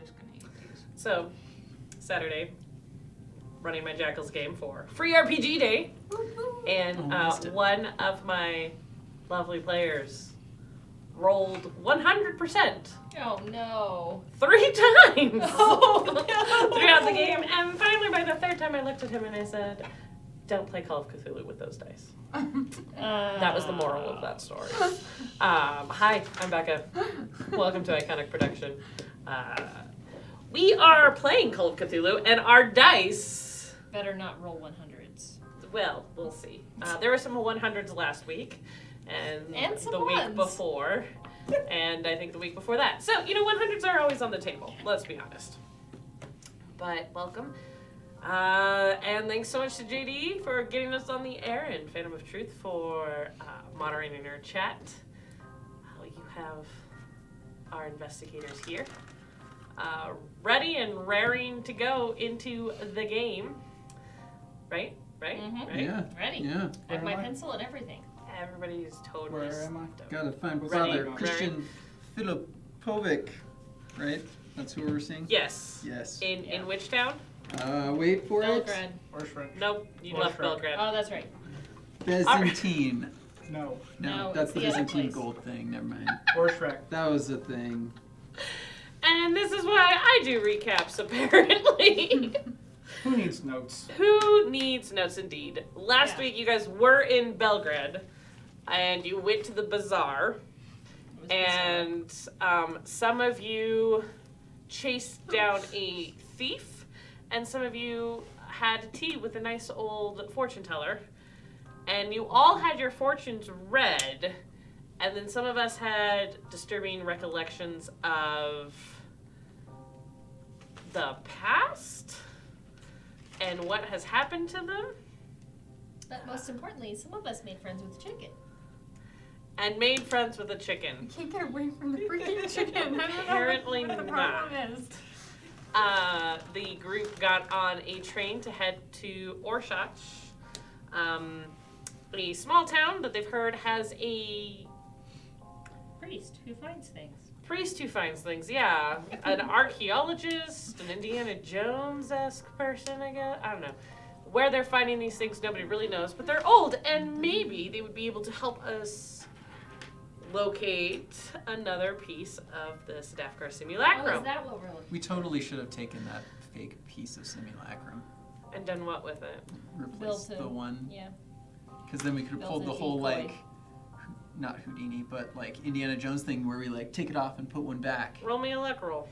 always gonna eat these. So, Saturday, running my Jackals game for Free RPG Day, and one of my lovely players rolled 100% Oh no. 3 times Oh no. throughout the game, and finally by the 3rd time I looked at him and I said, don't play Call of Cthulhu with those dice. That was the moral of that story. Hi, I'm Becca. Welcome to Iconic Production. We are playing Call of Cthulhu, and our dice... Better not roll 100s. Well, we'll see. There were some 100s last week, and some the ones. week before, and I think the week before that. So, 100s are always on the table, let's be honest. But welcome. And thanks so much to JD for getting us on the air, and Phantom of Truth for moderating our chat. You have our investigators here, ready and raring to go into the game. Right? Mm-hmm. Right? Yeah. Ready. Yeah. I have my pencil and everything. Everybody's totally Where am I? stoked. Gotta find Ready, Father ready. Christian Filipovic, right? That's who we're seeing? Yes. Yes. In which town? Wait for it. Belgrade. Orient. Nope, you Or left Shrek. Belgrade. Oh, that's right. Byzantine. No. No, that's it's the the other Byzantine place. gold thing. Never mind. Or Shrek. That was a thing. And this is why I do recaps, apparently. Who needs notes? Who needs notes, indeed? Last Yeah. week, you guys were in Belgrade, and you went to the bazaar, It was and some of you chased down a thief, and some of you had tea with a nice old fortune teller, and you all had your fortunes read, and then some of us had disturbing recollections of the past and what has happened to them, But most importantly, some of us made friends with the chicken. and made friends with a chicken. Can't get away from the freaking chicken. I don't know Apparently what the not. problem is. The group got on a train to head to Orshach, a small town that they've heard has a Priest who finds things. priest who finds things, yeah. An archaeologist, an Indiana Jones-esque person, I guess. I don't know. Where they're finding these things, nobody really knows, but they're old, and maybe they would be able to help us locate another piece of the Sadafkar Oh, simulacrum. is that what we're looking We totally should have taken that fake piece of simulacrum. And done what with it? Replaced Built the it. one. Yeah. Because then we could have Built pulled the a whole, decoy. like, not Houdini, but, like, Indiana Jones thing where we, like, take it off and put one back. Roll me a luck roll.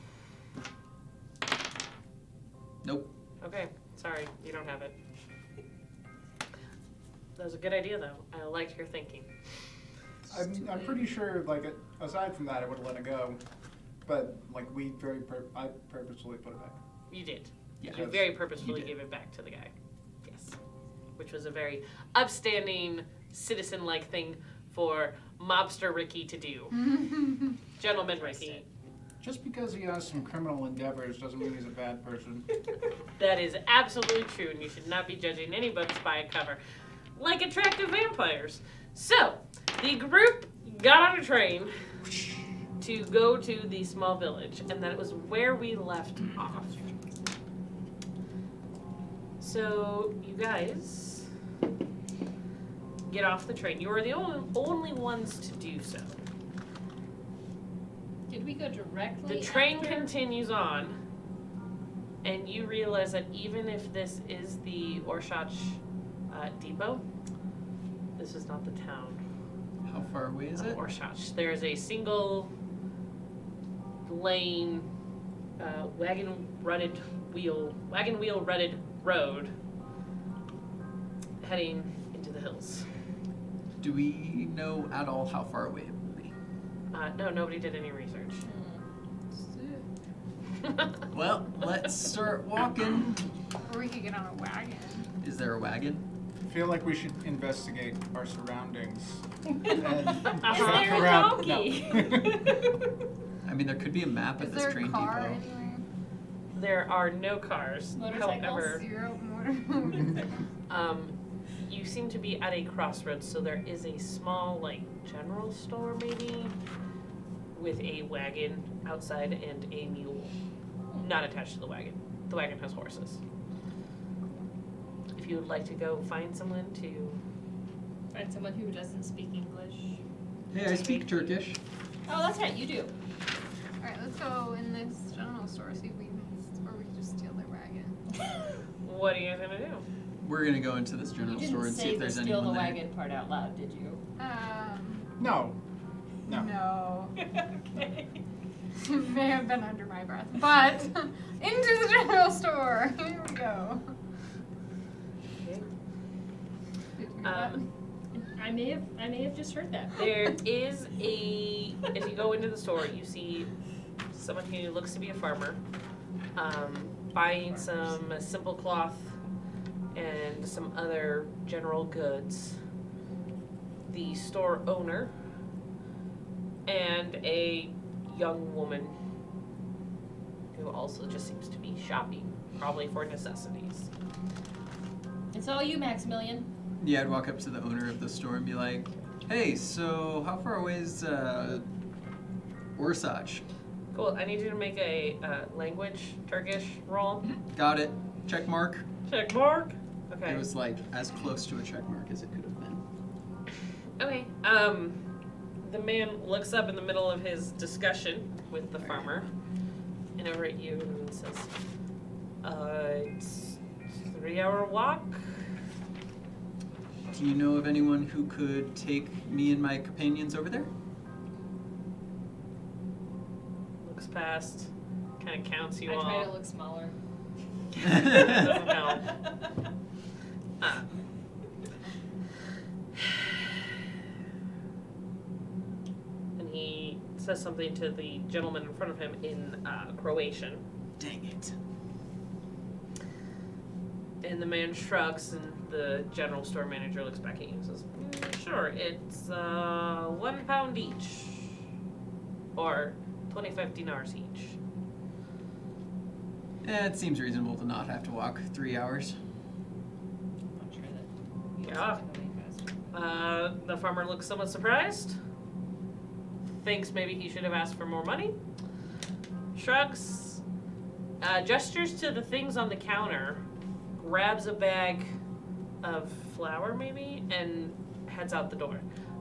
Nope. Okay, sorry, you don't have it. That was a good idea, though. I liked your thinking. I'm pretty sure, like, aside from that, I would have let it go. But, like, I purposefully put it back. You did. Yeah. You very purposefully You did. gave it back to the guy. Yes. Which was a very upstanding, citizen-like thing for mobster Ricky to do. Gentleman Ricky. Just because he has some criminal endeavors doesn't mean he's a bad person. That is absolutely true, and you should not be judging any books by a cover. Like attractive vampires. So, the group got on a train to go to the small village, and that was where we left off. So, you guys get off the train. You are the only ones to do so. Did we go directly? The train after? continues on, and you realize that even if this is the Orshach depot, this is not the town How far away is of it? Orshach. There's a single lane, wagon wheel rutted road heading into the hills. Do we know at all how far away it will be? No, nobody did any research. Well, let's start walking. Or we could get on a wagon. Is there a wagon? I feel like we should investigate our surroundings. And Is track there a around. donkey? No. I mean, there could be a map Is at this there train a car depot. anywhere? There are no cars. Motorcycles? However, Zero motor. you seem to be at a crossroads, so there is a small, like, general store maybe with a wagon outside and a mule. not attached to the wagon. The wagon has horses. If you would like to go find someone to... Find someone who doesn't speak English. Hey, I speak Turkish. Oh, that's right, you do. Alright, let's go in this general store, see if we can, or we can just steal their wagon. What are you guys gonna do? We're gonna go into this You general didn't store and see say if the there's steal the anyone there. wagon part out loud, did you? No. No. No. Okay. May have been under my breath. But, into the general store. Here we go. Did you hear that? I may have just heard that. There is as you go into the store, you see someone who looks to be a farmer, buying some simple cloth and some other general goods. The store owner and a young woman who also just seems to be shopping, probably for necessities. It's all you, Maximilian. Yeah, I'd walk up to the owner of the store and be like, "Hey, so how far away is Orsach?" Cool. I need you to make a language Turkish roll. Got it. Check mark. Check mark. Okay. It was like as close to a check mark as it could have been. Okay. The man looks up in the middle of his discussion with the farmer and over at you and says, it's a 3-hour walk. Do you know of anyone who could take me and my companions over there? Looks past, kind of counts you I all. try to look smaller. Doesn't help. And he says something to the gentleman in front of him in Croatian. Dang it. And the man shrugs, and the general store manager looks back at you and says, sure, it's £1 each. Or 25 dinars each. It seems reasonable to not have to walk 3 hours. I'm not sure that you Yeah. guys are going fast. The farmer looks somewhat surprised. Thinks maybe he should have asked for more money. Shrugs. Gestures to the things on the counter. Grabs a bag of flour, maybe, and heads out the door.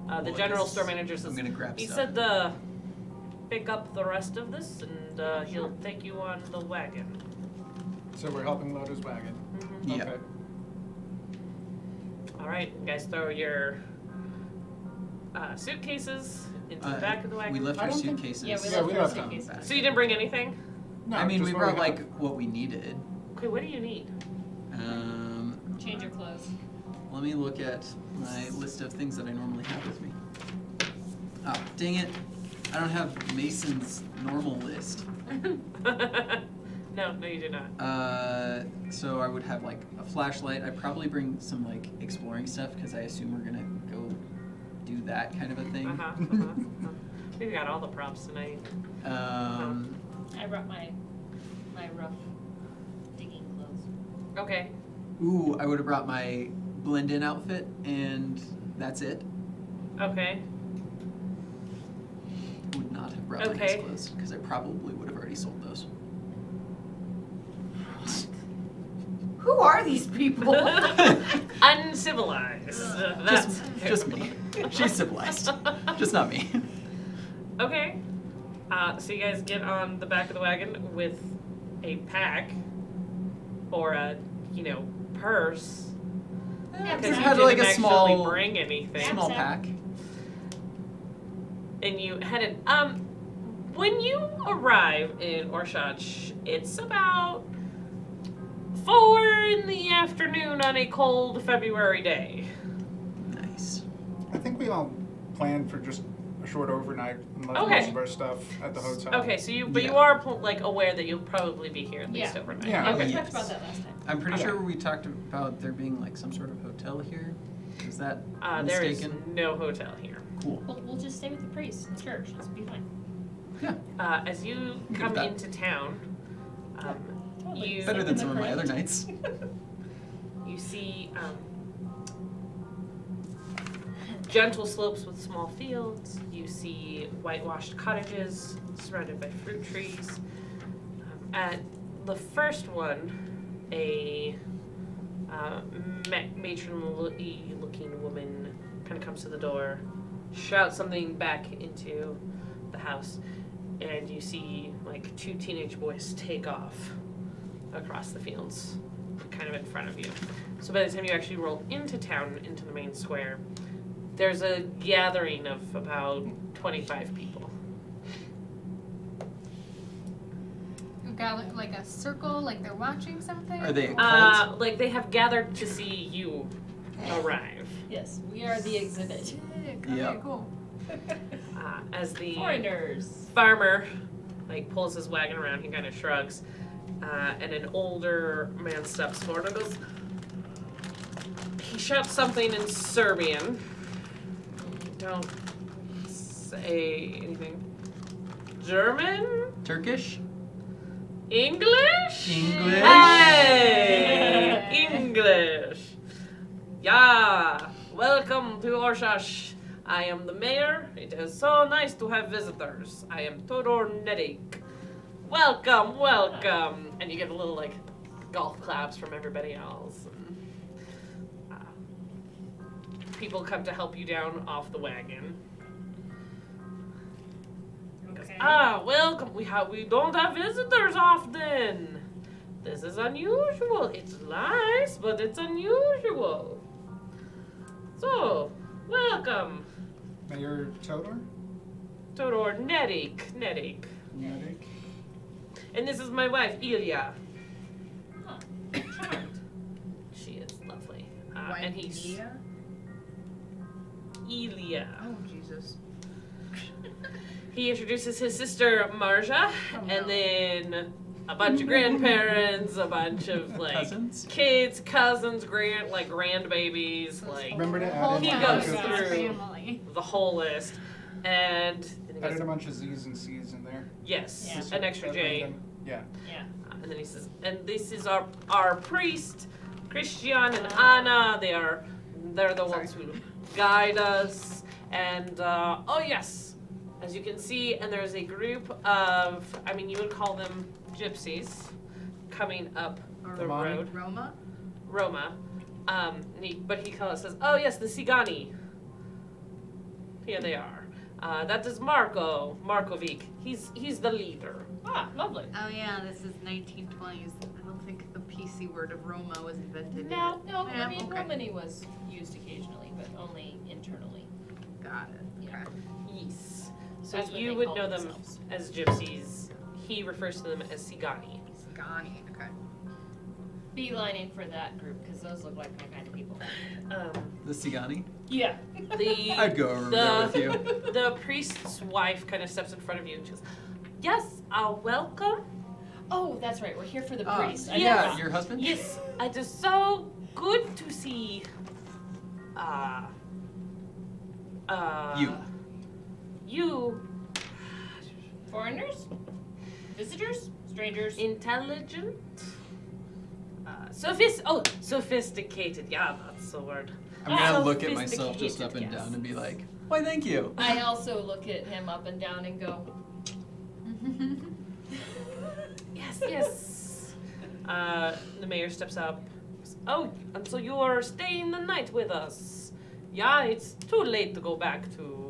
The Boy, general this- store manager says, I'm gonna grab he stuff. said pick up the rest of this, and he'll take you on the wagon. So we're helping load his wagon. Yeah. Okay. All right, you guys throw your suitcases into the back of the wagon. We left I our don't think- suitcases. Yeah, we Yeah, left we our left them. suitcases. So you didn't bring anything? No, I mean, just we what brought have. like what we needed. Okay, what do you need? Change your clothes. Let me look at my list of things that I normally have with me. Oh, dang it. I don't have Mason's normal list. No, you do not. So I would have like a flashlight. I'd probably bring some like exploring stuff because I assume we're gonna go do that kind of a thing. We've got all the props tonight. I brought my rough digging clothes. Okay. Ooh, I would have brought my blend-in outfit, and that's it. Okay. Would not have brought my Okay. nice clothes because I probably would have already sold those. Who are these people? Uncivilized. That's Just me. She's civilized. Just not me. Okay. So you guys get on the back of the wagon with a pack or a, purse. Yeah, Because you had didn't like a actually small, bring anything. small Knapsack. pack. And you headed. When you arrive in Orsach, it's about 4 in the afternoon on a cold February day. Nice. I think we all planned for just a short overnight and left Okay. most of our stuff at the hotel. Okay, so you Yeah. are aware that you'll probably be here at least Yeah. overnight. Yeah. Yeah, we Yes. talked about that last time. I'm pretty Okay. sure we talked about there being like some sort of hotel here. Is that There is mistaken? no hotel here. Cool. We'll just stay with the priest in church. It'll be fine. Yeah. As you Good come with that. into town, Totally. you Better Stay than in some the of my other correct. nights. you see gentle slopes with small fields. You see whitewashed cottages surrounded by fruit trees. At the first one, a matronly looking woman kind of comes to the door, shouts something back into the house, and you see like 2 teenage boys take off across the fields, kind of in front of you. So by the time you actually roll into town, into the main square, there's a gathering of about 25 people. Gather like a circle, like they're watching something. Are they a cult? Like they have gathered to see you arrive. Yes, we are the exhibit. Sick. Okay, Yeah. cool. As the Foreigners. farmer like pulls his wagon around, he kind of shrugs, and an older man steps forward and goes. He shouts something in Serbian. Don't say anything. German? Turkish? English? English? Hey! English. Yeah. Welcome to Orshash. I am the mayor. It is so nice to have visitors. I am Todor Nedik. Welcome, welcome. And you get a little like golf claps from everybody else. And, people come to help you down off the wagon. Okay. Welcome. We don't have visitors often. This is unusual. It's nice, but it's unusual. So, welcome, Mayor Todor? Todor Nedik. Medic? And this is my wife, Ilya. Huh. Charmed. She is lovely. And he's Ilya. Oh, Jesus. He introduces his sister Marja, and then a bunch of grandparents, a bunch of like Cousins? kids, cousins, grandbabies, like Remember to Whole add in He a goes bunch of, through. family. the whole list. And then he add in a goes, bunch of Z's and C's in there. yes, Yeah. an extra J. Yeah. Yeah. And then he says, and this is our priest, Christian and Anna. They're the ones who guide us. And oh yes, as you can see, and there's a group of, I mean, you would call them gypsies, coming up the Romani? road. Roma? Roma. But he says, oh yes, the Sigani. Here they are. That is Markovic. He's the leader. Ah, lovely. Oh yeah, this is 1920s. I don't think the PC word of Roma was invented No, yet. Yeah, I mean, okay. Romany was used occasionally, but only internally. Got it. Yeah. Okay. Yes. So That's what you they would call know them themselves. as gypsies. He refers to them as Sigani. Scani. Okay. Beelining for that group, because those look like my kind of people. The Sigani? Yeah. I'd go over there with you. The priest's wife kind of steps in front of you and she goes, yes, welcome. Oh, that's right. We're here for the Ah, priest. I yeah, forgot. your husband? Yes, it is so good to see You. You Foreigners? Visitors? Strangers? intelligent, sophisticated. Yeah, that's the word. I'm gonna look at myself Sophisticated, just up and yes. down and be like, why, thank you. I also look at him up and down and go, Yes, yes. The mayor steps up. Oh, and so you are staying the night with us? Yeah, it's too late to go back to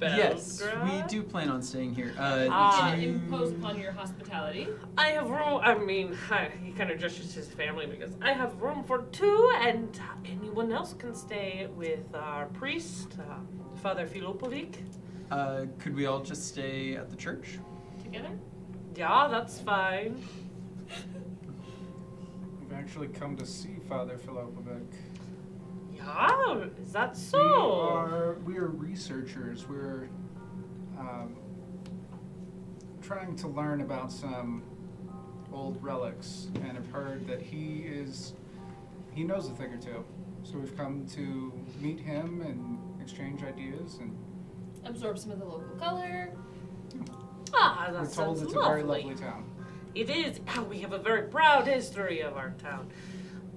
Yes, Belgrade. we do plan on staying here. Ah. do you- impose upon your hospitality. I have room. I mean, he kind of gestures to his family because I have room for 2, and anyone else can stay with our priest, Father Filopovic. Could we all just stay at the church? Together? Yeah, that's fine. We've actually come to see Father Filopovic. Yeah, is that so? We are researchers. We're trying to learn about some old relics, and have heard that he knows a thing or two. So we've come to meet him and exchange ideas, and Absorb some of the local color. That we're told sounds it's lovely. a very lovely town. It is. We have a very proud history of our town.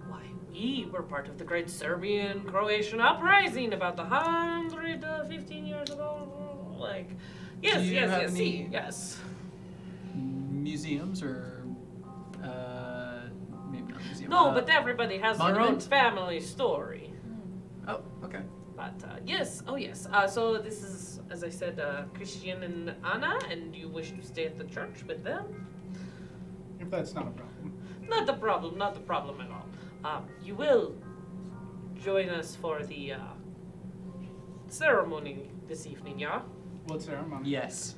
Why, we were part of the great Serbian-Croatian uprising about 115 years ago. Like, yes, Do you yes, have yes, any- yes. museums or maybe not museum. No, but everybody has their own monument? family story. Oh, okay. But yes, oh yes. So this is, as I said, Christian and Anna, and you wish to stay at the church with them? If that's not a problem. Not the problem, not the problem at all. You will join us for the ceremony this evening, yeah? What ceremony? Yes.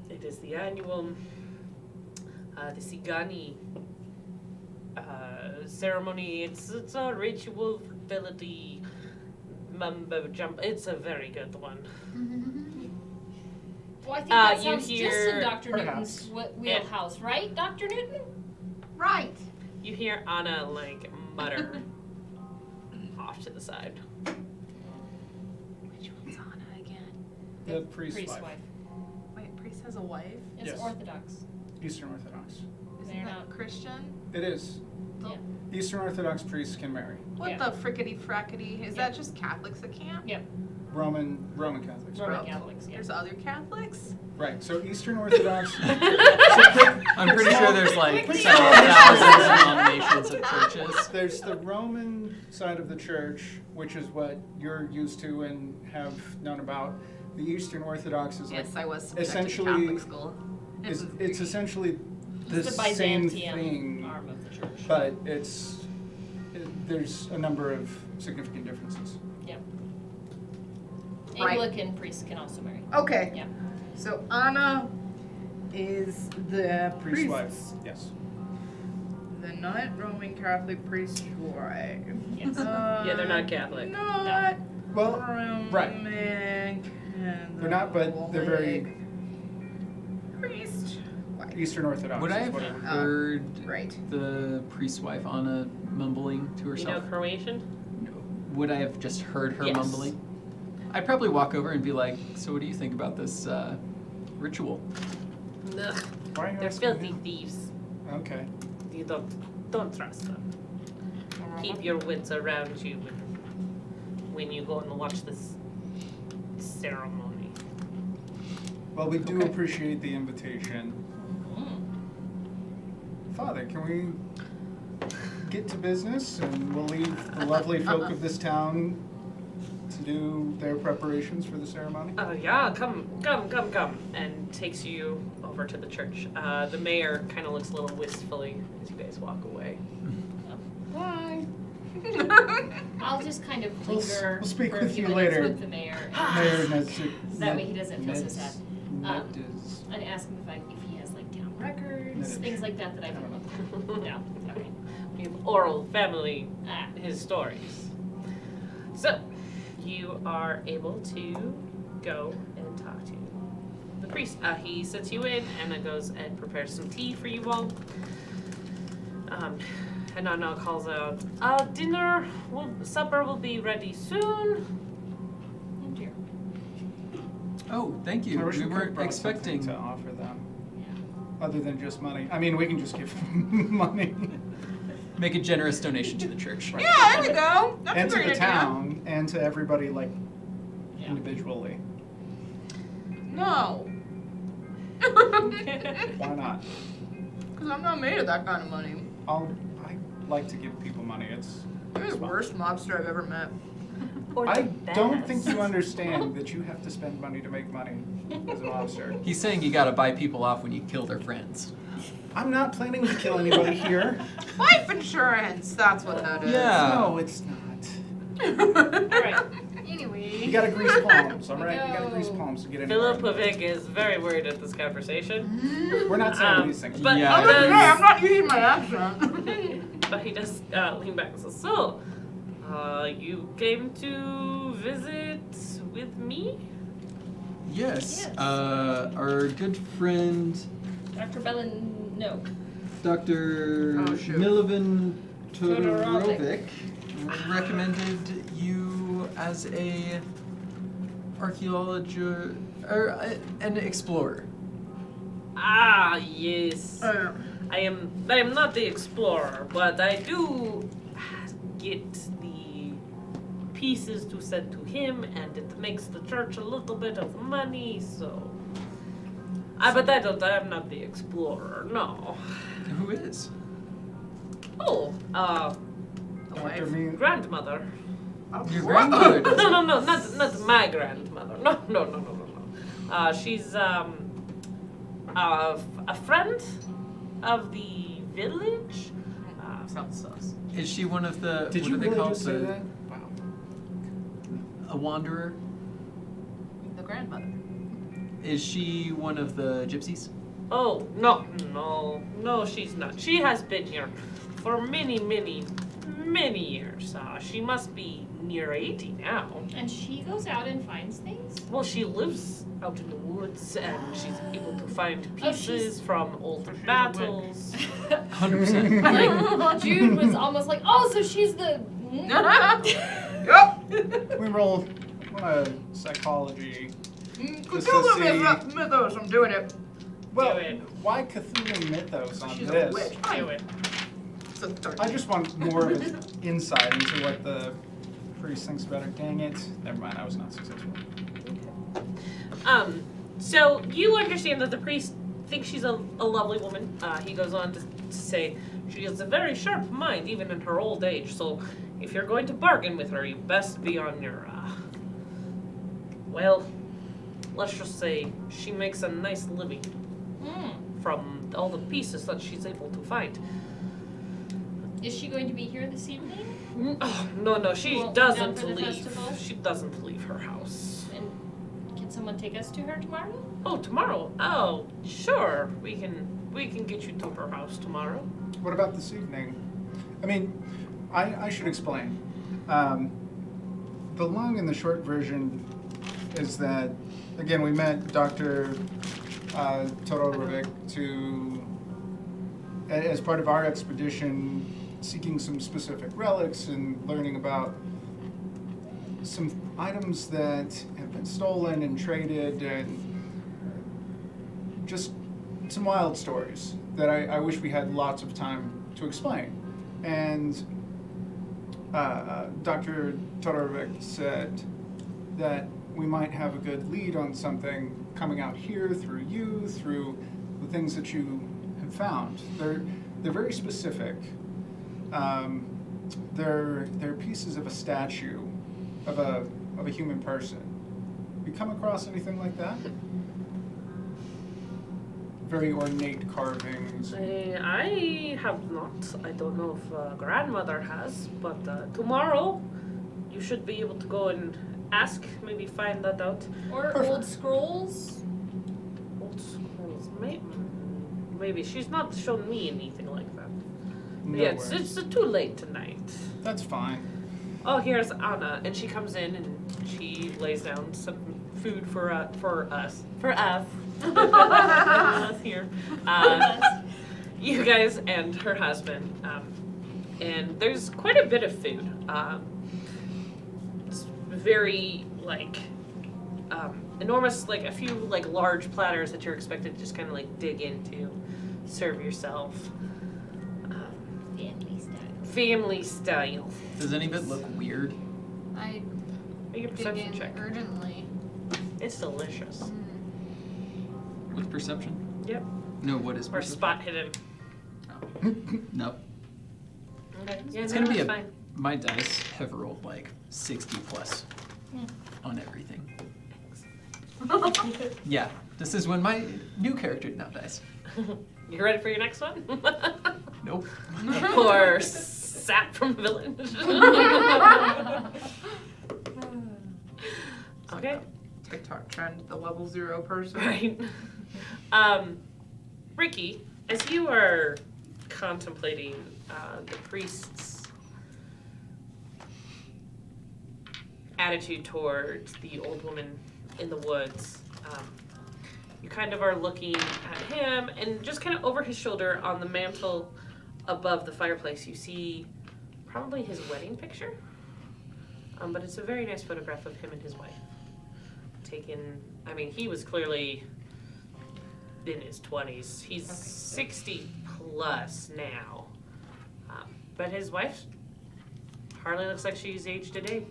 It is the annual the Sigani ceremony. It's a ritual fertility mumbo jumbo. It's a very good one. Well, I think that you sounds just hear- in Dr. Perhaps. Newton's wheelhouse, right, Dr. Newton? Right. You hear Anna like mutter off to the side. Which one's Anna again? The priest's wife. Wait, priest has a wife? It's Yes. Orthodox. Eastern Orthodox. Isn't They're that not- Christian? It is. Yeah. Eastern Orthodox priests can marry. What Yeah. the frickety frackety? Is that just Catholics that can't? Yep. Roman Catholics. Roman Oh, Catholics, yeah. There's other Catholics? Right. So Eastern Orthodox. I'm pretty sure there's like several thousand denominations of churches. There's the Roman side of the church, which is what you're used to and have known about. The Eastern Orthodox is like Yes, I was subjected to essentially Catholic school. It was it's essentially the It's the same Byzantium thing, arm of the church. but there's a number of significant differences. Yep. Right. Anglican priests can also marry. Okay. Yeah. So Anna is the Priest's wife. Yes. The not Roman Catholic priest's wife. Yes. Yeah, they're not Catholic. Not Well, Roman right. They're not, but they're very priest wife. Eastern Orthodox. Would I is have what it would be. heard Right. the priest's wife Anna mumbling to You know herself? Croatian? Would I have just heard her Yes. mumbling? I'd probably walk over and be like, "So, what do you think about this ritual?" Ugh, Why are you they're asking filthy me? thieves. Okay. You don't trust them. Keep your wits around you when you go and watch this ceremony. Well, we do Okay. appreciate the invitation. Father, can we get to business and we'll leave the lovely folk of this town to do their preparations for the ceremony? Oh yeah, come, and takes you over to the church. The mayor kind of looks a little wistfully as you guys walk away. Bye. I'll just kind of We'll linger we'll speak for a with few you minutes later. with the mayor Mayor Nedzik. That way he doesn't feel so sad. Ned and ask him if he has like town records, Meditation. things like that I don't know. No. Okay. We have oral family Ah. his stories. So, you are able to go and talk to the priest. He sets you in and goes and prepares some tea for you all. And Anna calls out, supper will be ready soon. Oh dear. Oh, thank you. I wish We we could've weren't brought something expecting. to offer them, Yeah. other than just money. I mean, we can just give them money. Make a generous donation to the church. Right. Yeah, there we go. That's And a to great the idea. town, and to everybody, like, Yeah. individually. No. Why not? Because I'm not made of that kind of money. I like to give people money. You're the worst mobster I've ever met. Or I the don't think best. you understand that you have to spend money to make money as a mobster. He's saying you gotta buy people off when you kill their friends. I'm not planning to kill anybody here. Life insurance. That's what that is. Yeah. No, it's not. All right. Anyway. You gotta grease palms, all right? You gotta No. grease palms to get in. Philip is very worried at this conversation. We're not saying Um, these things. but Yeah. he does, I'm not using my accent. but he does lean back and says, "So, you came to visit with me?" Yes. Yes. Our good friend Dr. Bellin, no. Dr. Oh, shoot. Milivan Todorovic. Todorovic recommended you as a archaeologist or an explorer. Ah, yes. I am not the explorer, but I do get the pieces to send to him, and it makes the church a little bit of money, so But I'm not the explorer, no. Who is? Oh, Dr. Me- grandmother. Your grandmother does No, it. no, no, not my grandmother. No. She's a friend of the village. Sounds sus. Is she one of the? Did what you do they really call just say the- that? Wow. A wanderer? The grandmother. Is she one of the gypsies? Oh, no, she's not. She has been here for many years. She must be near 80 now. And she goes out and finds things? Well, she lives out in the woods and she's able to find Oh, pieces from old she's a battles. 100%. Like, Jude was almost like, oh, so she's the. Yep. We roll psychology. Just to Cthulhu see- mythos, I'm doing it. Well, Do it. why Cthulhu mythos on She's a this? witch. Do it. It's a 13. I just want more of an insight into what the priest thinks about her. Dang it. Never mind, I was not successful. So you understand that the priest thinks she's a lovely woman. He goes on to say she has a very sharp mind, even in her old age. So if you're going to bargain with her, you best be on your, well, let's just say she makes a nice living from all the pieces that she's able to find. Is she going to be here this evening? Oh, no, she Won't be down doesn't for the leave. festival? She doesn't leave her house. And can someone take us to her tomorrow? Oh, tomorrow? Oh, sure. We can get you to her house tomorrow. What about this evening? I mean, I should explain. The long and the short version is that, again, we met Dr. Todorovic as part of our expedition, seeking some specific relics and learning about some items that have been stolen and traded, and just some wild stories that I wish we had lots of time to explain. And Dr. Todorovic said that we might have a good lead on something coming out here through you, through the things that you have found. They're very specific. They're pieces of a statue of a human person. You come across anything like that? Very ornate carvings. I have not. I don't know if grandmother has, but tomorrow you should be able to go and ask, maybe find that out. Or Perfect. old scrolls? Old schools, maybe. She's not shown me anything like that. No Yeah, worries. it's too late tonight. That's fine. Oh, here's Anna, and she comes in and she lays down some food for us. Us here. You guys and her husband. And there's quite a bit of food. It's very, enormous, a few, large platters that you're expected to just kind of, dig into, serve yourself. Family style. Family style. Does any of it look weird? I Make a dig perception in check. urgently. It's delicious. With perception? Yep. No, what is Or perception? spot hidden. Nope. Okay. Yeah, It's no, gonna be that's a. fine. My dice have rolled 60 plus on everything. Yeah, this is when my new character now dies. You ready for your next one? Nope. Or sap from village. Okay. TikTok trend, the level 0 person. Right. Ricky, as you are contemplating the priest's attitude towards the old woman in the woods, you kind of are looking at him, and just kind of over his shoulder on the mantle above the fireplace, you see probably his wedding picture. But it's a very nice photograph of him and his wife. Taken, he was clearly in his 20s. He's 60 plus now. But his wife hardly looks like she's aged a day.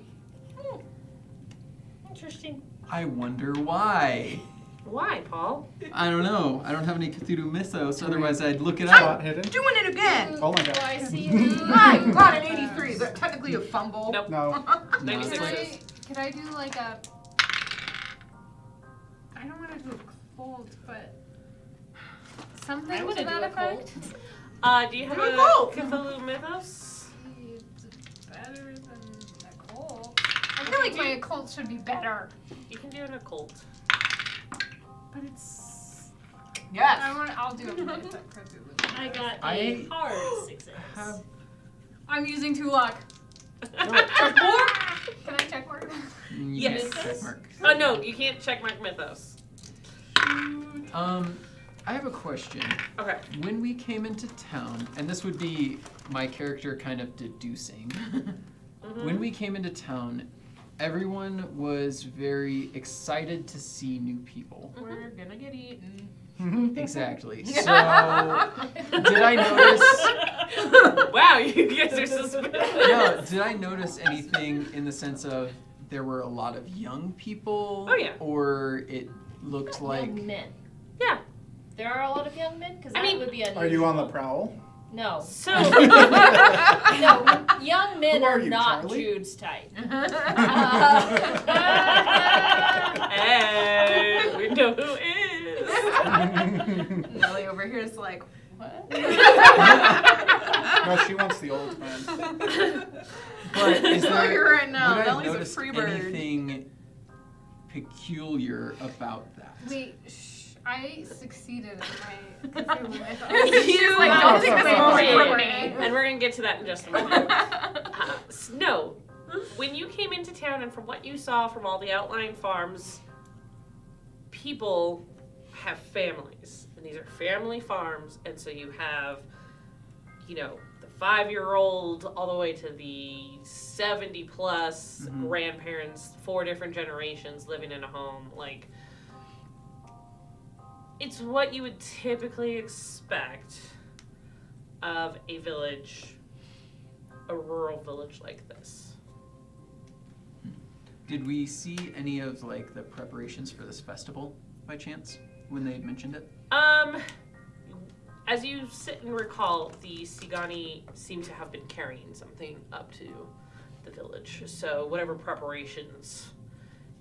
Interesting. I wonder why. Why, Paul? I don't know. I don't have any Cthulhu mythos. Otherwise, I'd look it Spot up. hidden. Doing it again! Oh my god. I see you. I got an 83. Is that technically a fumble? Nope. No. No, it's 96 like- is. Could I do like a? I don't want to do a cult, but something I to wanna that do a effect. Do you have Do a a cult. Cthulhu mythos? It's better than a cult. I feel like my occult should be better, You can do an occult. but it's. Yes. I'll do a myth at Cthulhu. I got a I hard success. have- I'm using 2 luck. Check mark? Can I check mark? Yes. Check mark. Oh no, you can't checkmark mythos. I have a question. Okay. When we came into town, and this would be my character kind of deducing. When we came into town, everyone was very excited to see new people. We're gonna get eaten. Exactly. So, did I notice? Wow, you guys are suspicious. No, did I notice anything in the sense of there were a lot of young people? Oh, yeah. Or it looked like. Young men. Yeah. There are a lot of young men? Because I that mean, would be unusual. Are you on the prowl? No. So. No, young men Who are are you, not Charlie? Jude's type. Hey, we know who is. Nelly over here is like, What? No, she wants the old man. But is Tell there? you right now, would I Nelly's a notice free bird. anything peculiar about that? Wait, I succeeded in my Cthulhu myth. You like, don't think this is did. for me. And we're gonna get to that in just a minute. No, when you came into town, and from what you saw from all the outlying farms, people have families, and these are family farms, and so you have, you know, the 5-year-old all the way to the 70-plus grandparents, 4 different generations living in a home, like. It's what you would typically expect of a village, a rural village like this. Did we see any of like the preparations for this festival by chance when they had mentioned it? As you sit and recall, the Sigani seem to have been carrying something up to the village. So whatever preparations,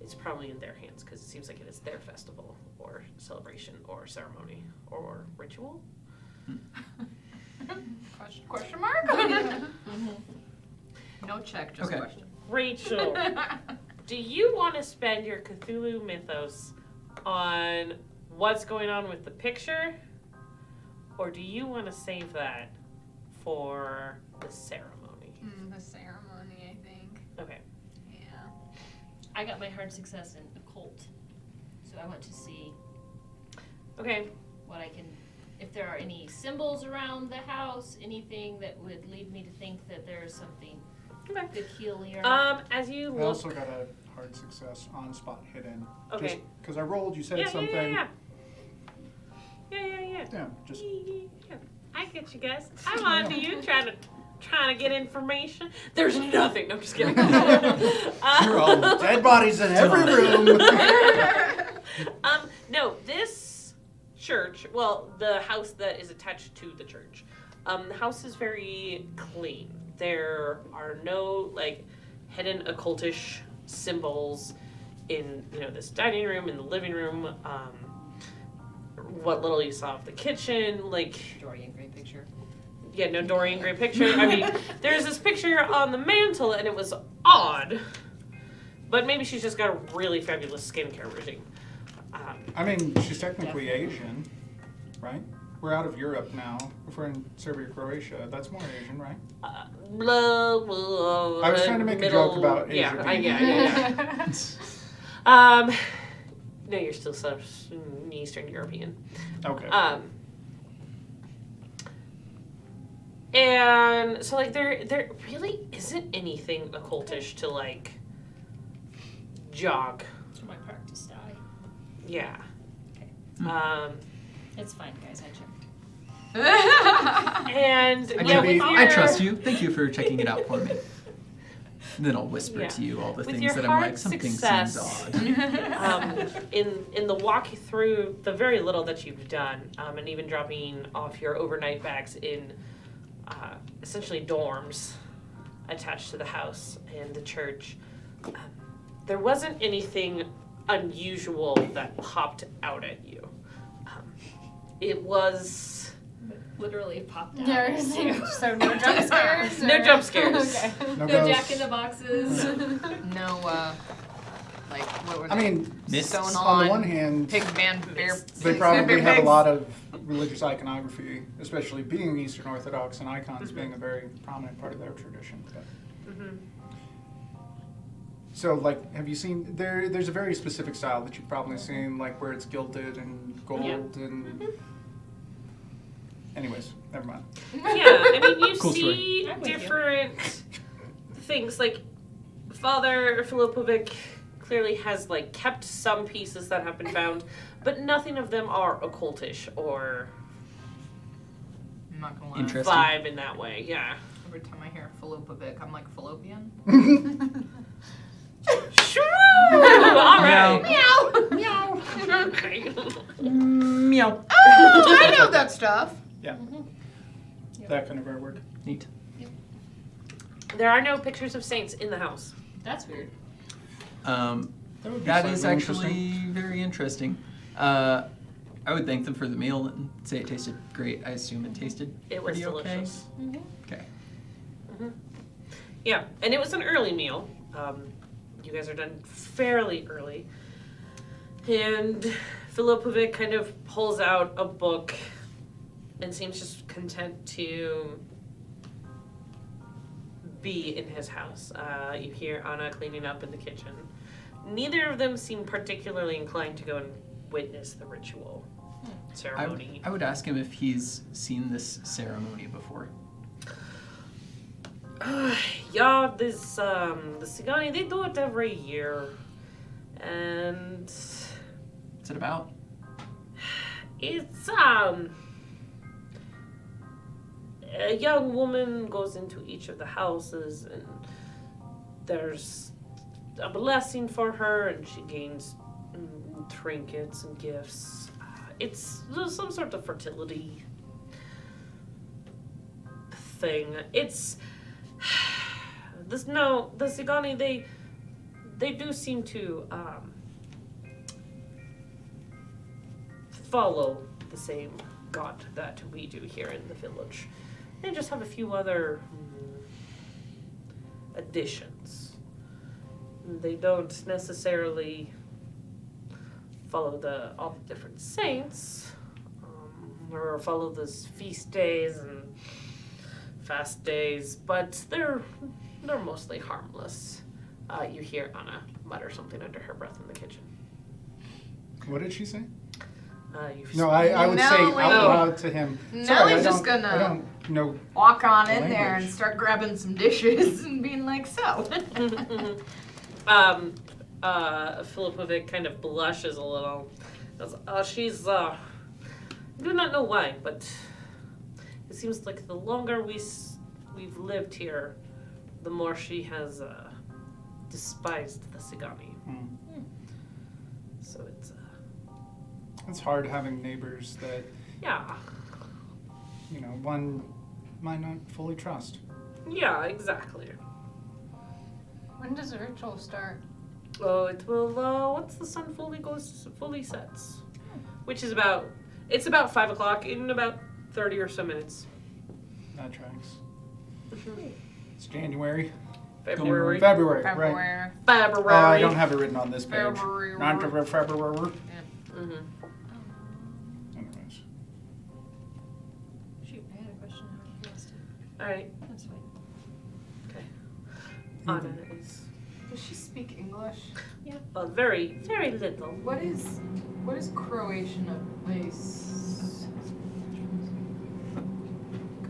it's probably in their hands because it seems like it is their festival or celebration or ceremony or ritual. Question mark? no check, just Okay. question. Rachel, do you want to spend your Cthulhu mythos on what's going on with the picture? Or do you want to save that for the ceremony? The ceremony, I think. Okay. Yeah. I got my hard success in occult. So I want to see Okay. what I can, if there are any symbols around the house, anything that would lead me to think that there is something Okay. peculiar. As you I look. also got a hard success on spot hidden. Okay. Because I rolled, you said Yeah, something. Yeah. Just Yeah. I get you guys. I'm on to you trying to get information. There's nothing. No, I'm just kidding. you're all dead bodies in every room. No, this church, well, the house that is attached to the church, the house is very clean. There are no, like, hidden occultish symbols in, you know, this dining room, in the living room, what little you saw of the kitchen, like, Dorian Gray picture. yeah, no Dorian Gray picture. I mean, there's this picture on the mantle, and it was odd, but maybe she's just got a really fabulous skincare routine. I mean, she's technically Asian, right? We're out of Europe now. If we're in Serbia, Croatia, that's more Asian, right? Blah, blah, I was trying to make a joke about Asia being- No, you're still Eastern European. Okay. And so, like, there really isn't anything occultish to, like, jog. It's my practice die. Yeah. Okay. It's fine, guys. I checked. And I, yeah, maybe- with I your, trust you. Thank you for checking it out for me. And then I'll whisper Yeah. to you all the With things your that I'm like, hard something success. seems odd. In the walk through the very little that you've done, and even dropping off your overnight bags in essentially dorms attached to the house and the church, there wasn't anything unusual that popped out at you. It was Literally popped out. Yeah, so no jump scares? No or- jump scares. Okay. No No ghosts. Jack in the Boxes. No, like, what were I they? mean, Mists. Sewn on the on one hand, Pigman bear. they probably bear have a pigs. lot of religious iconography, especially being Eastern Orthodox and icons being a very prominent part of their tradition. But. So, like, have you seen, there's a very specific style that you've probably seen, like, where it's gilded and gold Yeah. and... Anyways, never mind. Yeah, I mean, you Cool story. see I'm with you. different things. Like, Father Filipovic clearly has, like, kept some pieces that have been found, but nothing of them are occultish or I'm not gonna lie. Interesting. vibe in that way. Yeah. Every time I hear Falopovic, I'm like, fallopian? Shoo! All right. Meow! Okay. Meow. Oh, I know that stuff. That kind of artwork. Neat. There are no pictures of saints in the house. That's weird. That would be That is slightly actually very interesting. I would thank them for the meal and say it tasted great. I assume it tasted It was pretty delicious. okay. Yeah, and it was an early meal. You guys are done fairly early. And Filipovic kind of pulls out a book and seems just content to be in his house. You hear Anna cleaning up in the kitchen. Neither of them seem particularly inclined to go and witness the ritual ceremony. I would ask him if he's seen this ceremony before. Yeah, this the Sigani, they do it every year. And What's it about? it's a young woman goes into each of the houses and there's a blessing for her and she gains trinkets and gifts. It's some sort of fertility thing. It's the Sigani, they do seem to follow the same god that we do here in the village. They just have a few other additions. They don't necessarily follow all the different saints, or follow those feast days and fast days, but they're mostly harmless. You hear Anna mutter something under her breath in the kitchen. What did she say? You've No, I would say out Nellie. loud to him. Sorry, Nellie's I just don't- gonna I don't know. walk on The in there and language. start grabbing some dishes and being like, so. Filipovic kind of blushes a little. Goes, she's, I do not know why, but it seems like the longer we've lived here, the more she has despised the Sigani. So It's hard having neighbors that, yeah, one might not fully trust. yeah, exactly. When does the ritual start? Oh, it will, once the sun fully sets, which is about 5 o'clock in about 30 or so minutes. That tracks. It's January. February. February, right. February. February. I don't have it written on this page. February. Not February. Mm-hmm. Anyways. Shoot, I had a question out of curiosity. All right. That's fine. Anna is Does she speak English? very, very little. What is Croatian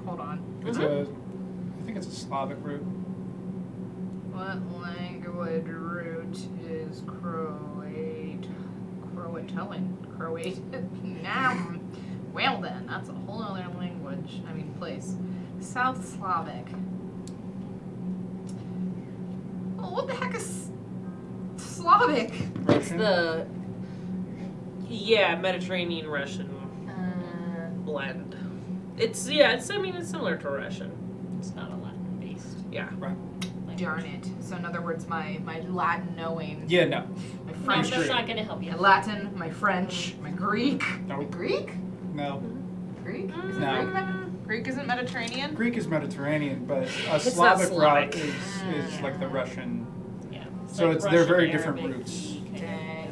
Hold on. It's I think it's a Slavic root. What language root is Croatian? Well then, that's a whole other language. I mean place. South Slavic. Slavic. It's the Mediterranean Russian blend. It's similar to Russian. It's not a Latin based. Yeah. Right. Darn it. So in other words, my Latin knowing, Yeah, no. my No, French, that's not going to help you. my Latin, my French, my Greek. No. Greek? No. Greek? Is No. it Greek isn't Mediterranean? Greek is Mediterranean, but a It's Slavic not route Slavic. is like the Russian. Yeah. So like they're Russian, very different Arabic-y roots. kind of. Dang.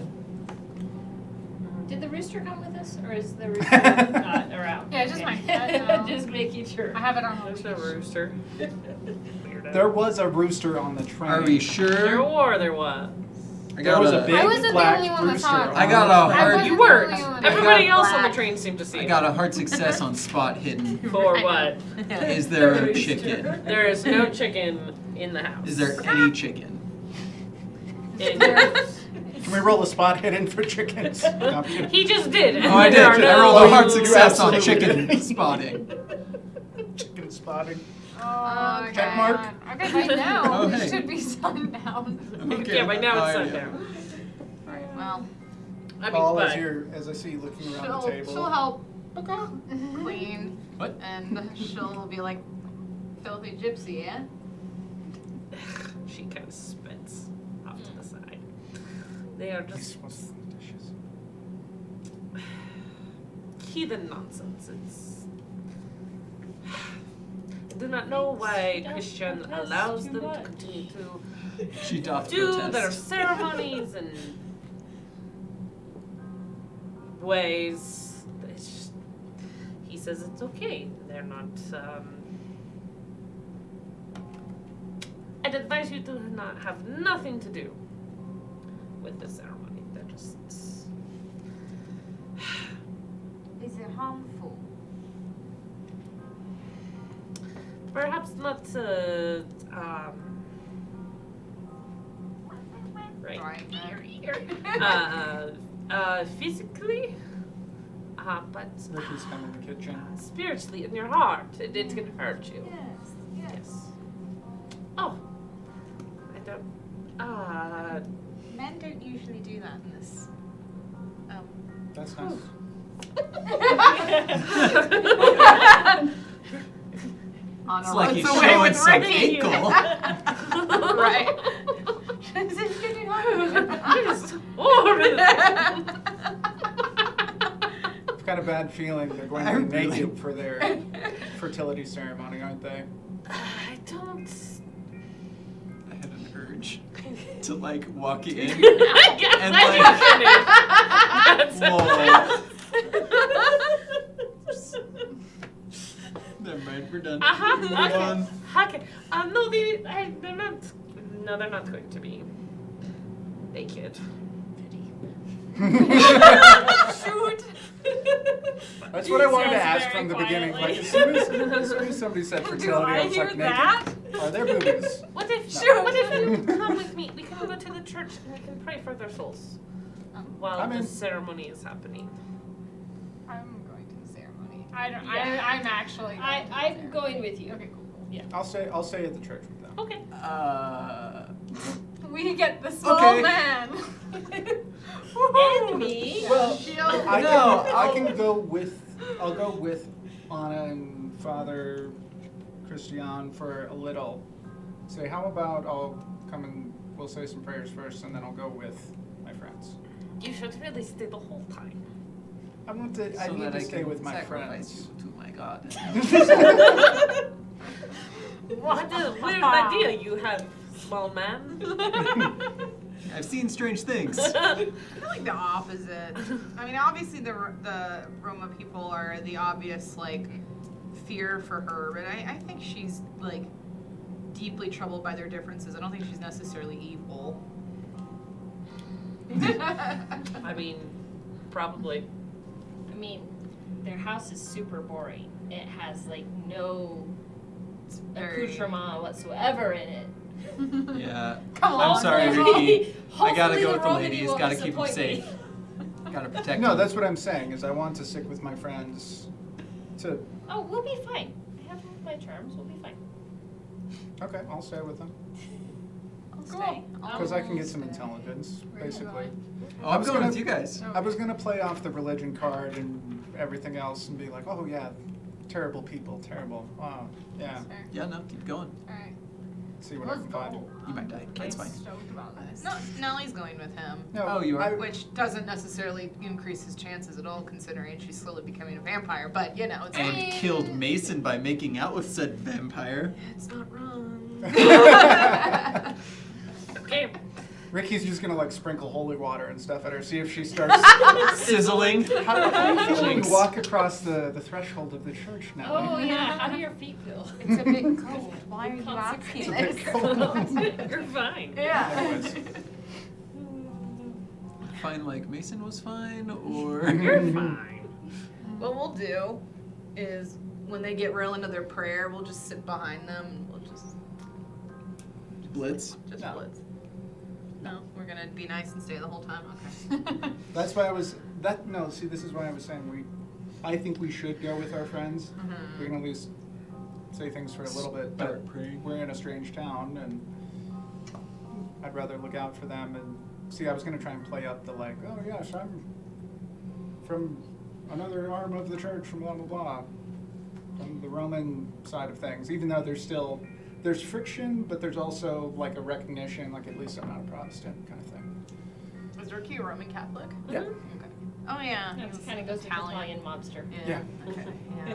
Did the rooster come with us, or is the rooster not around? Yeah, just Okay. my cat now. Just making sure. I have it on There's the no rooster. Weirdo. There was a rooster on the train. Are we There sure? was. I There got was a a, big I wasn't the black only one that rooster. saw it. on I got the a train. hard- wasn't You the weren't. only one. Everybody got else on the black. train seemed to see I it. got a hard success on spot hidden. For what? Is there a Rooster. chicken? There is no chicken in the house. Is there any chicken? Can we roll a spot hidden for chickens? No, I'm kidding. He just did. and Oh, I there did. are I no- rolled a hard You success on absolutely chicken did. spotting. Chicken spotting. Oh, okay. Check mark. Okay, by now Oh, we hey. should be sundown. Okay. Yeah, by now it's Oh, yeah. sundown. Alright, well, I mean, Paul, but as I see you looking around the she'll table. help clean. What? And she'll be like, filthy gypsy, yeah? she kind of spits off to the side. They are He's just supposed to clean dishes. heathen nonsense. I do not know why Christian allows them to continue to She doth do their protest. ceremonies and ways. It's just, he says it's okay. They're not. I'd advise you to not have nothing to do with the ceremony. They're just. Is it harmful? Perhaps not. Right. Physically, but Ricky's come in the kitchen. spiritually in your heart, it can hurt you. Yes, Yes. Oh, I don't. Men don't usually do that in this. That's nice. On It's a like he's runs away showing with some Ricky. ankle. Right. This is getting hard. Yes. Oh, really? I've got a bad feeling they're going to be naked for their fertility ceremony, aren't they? I don't. I had an urge to like walk in I guess and I like, didn't finish. never mind, we're done. Uh-huh. Moving Okay. on. Okay. No, they're not. No, they're not going to be naked. Shoot. That's what I wanted to Says ask very from the beginning. Like quietly. as soon as somebody said Do fertility, I I was hear like, that? naked? Are there boobies? What if No. What if you come with me? We can go to the church and we can pray for their souls while I'm the in. ceremony is happening. I'm going to the ceremony. I don't. I'm actually. Going to the I'm ceremony. going with you. Okay, cool. I'll stay at the church with them. Okay. We get the small Okay. man. And me. Well, I No, can go with. I'll go with Anna and Father Christian for a little. Say, how about I'll come and we'll say some prayers first, and then I'll go with my friends. You should really stay the whole time. I want to. I so need that to I stay can with my sacrifice friends. you to my god. What a weird idea you have, small man. I've seen strange things. I feel like the opposite. I mean, obviously the Roma people are the obvious like fear for her, but I think she's like deeply troubled by their differences. I don't think she's necessarily evil. I mean, probably. I mean, their house is super boring. It has like no very- accoutrement whatsoever in it. Yeah. Come I'm on. sorry, Ricky. I gotta Hopefully go the with the Roman ladies. won't Gotta keep them disappoint me. safe. Gotta protect No, them. that's what I'm saying. Is I want to stick with my friends. To Oh, we'll be fine. I have my charms. We'll be fine. okay, I'll stay with them. stay? Because I can get some intelligence, Where are you basically. going? Oh, I'm was going gonna- with you guys. I was gonna play off the religion card and everything else and be like, oh yeah, terrible people, terrible. Wow, yeah. Fair. Yeah, no, keep going. Alright. See what I Let's can go. find. You might die. That's fine. Stoked about this. No, Nellie's going with him. No, Oh, you are? Which doesn't necessarily increase his chances at all, considering she's slowly becoming a vampire. But you know, it's And killed Mason by making out with said vampire. it's not wrong. Okay. Ricky's just gonna like sprinkle holy water and stuff at her, see if she starts. Sizzling. How do you feel when Jinx. you walk across the threshold of the church now? Oh yeah, how do your feet feel? It's a bit cold. Why are you asking It's a bit this? cold. You're fine. Yeah. Anyways. Fine, like Mason was fine, or You're fine. What we'll do is when they get real into their prayer, we'll just sit behind them and we'll just Blitz. No. blitz. No, we're gonna be nice and stay the whole time. Okay. That's why I was no, see this is why I was saying I think we should go with our friends. We can at least say things for a little bit, but Start praying. we're in a strange town and I'd rather look out for them and see I was gonna try and play up the like, oh yes, I'm from another arm of the church from blah blah blah. From the Roman side of things, even though there's friction, but there's also like a recognition, like at least I'm not a Protestant kind of thing. Is Ricky a Roman Catholic? Yeah. Okay. Oh yeah. That kind of goes with Italian mobster. Yeah. Yeah. Okay. Yeah.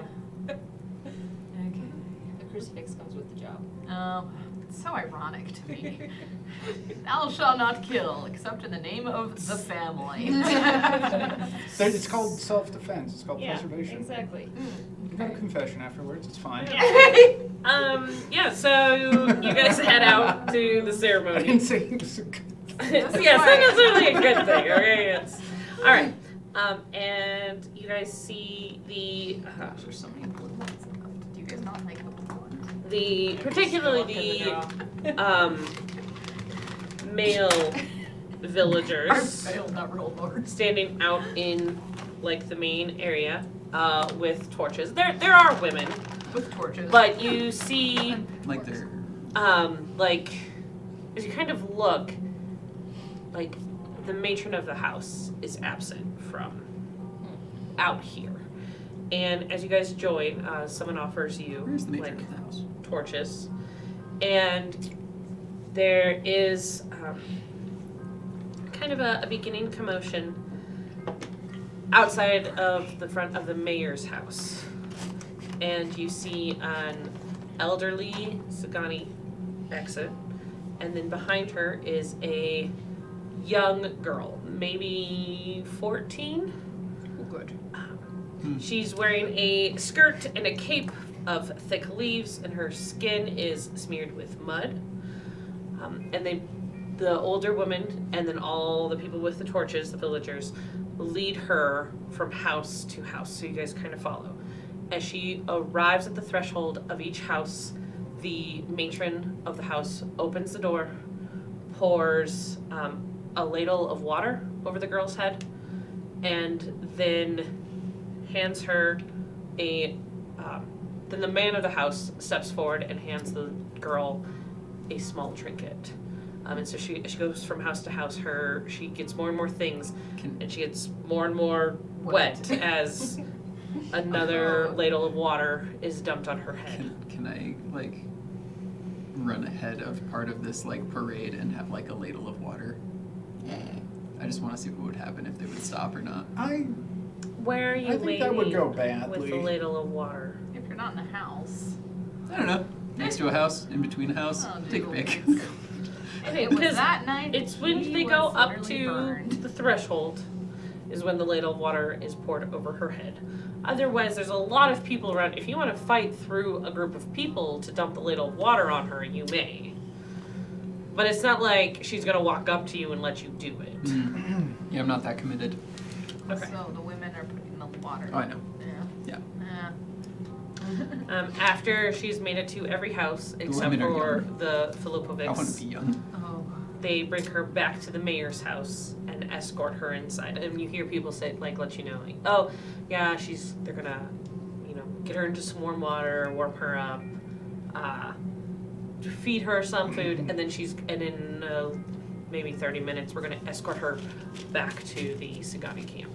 Okay. The crucifix comes with the job. Oh, it's so ironic to me. Thou shalt not kill, except in the name of the family. It's called self-defense. It's called Yeah, preservation. exactly. You can have a confession afterwards. It's fine. Yeah, so you guys head out to the I ceremony. didn't say it was a good. Yeah, it's not necessarily a good thing, okay? It's all right. And you guys see the There's so many blue ones left. Do you guys not like the blue ones? particularly the male villagers not real lords. standing out in like the main area with torches. There are women, With torches. but you see Like they're like as you kind of look, like the matron of the house is absent from out here. And as you guys join, someone offers you where's the major like of the house? torches, and there is kind of a beginning commotion outside of the front of the mayor's house, and you see an elderly Sagani exit, and then behind her is a young girl, maybe 14. Good. She's wearing a skirt and a cape of thick leaves, and her skin is smeared with mud. And the older woman, and then all the people with the torches, the villagers, lead her from house to house. So you guys kind of follow. As she arrives at the threshold of each house, the matron of the house opens the door, pours a ladle of water over the girl's head, and then hands her then the man of the house steps forward and hands the girl a small trinket. And so she goes from house to house. She gets more and more things, and she gets more and more wet as another ladle of water is dumped on her head. Can I like run ahead of part of this like parade and have like a ladle of water? I just want to see what would happen if they would stop or not. Where are you I think waiting that would go with badly. the ladle of water? If you're not in the house. I don't know. Next to a house, in between a house, Oh, take a doodle. pick. It was Because that night. It's when he they go was up literally to burned. the threshold is when the ladle of water is poured over her head. Otherwise, there's a lot of people around. If you want to fight through a group of people to dump the ladle of water on her, you may. But it's not like she's going to walk up to you and let you do it. Yeah, I'm not that committed. Okay. So the women are putting the water. Oh, I know. Yeah. Yeah. After she's made it to every house except women are for young. the I want to Filipovics, be young. Oh. they bring her back to the mayor's house and escort her inside. And you hear people say, like, let you know, like, oh, yeah, they're gonna, get her into some warm water, warm her up. feed her some food, and then in maybe 30 minutes, we're going to escort her back to the Sagani camp.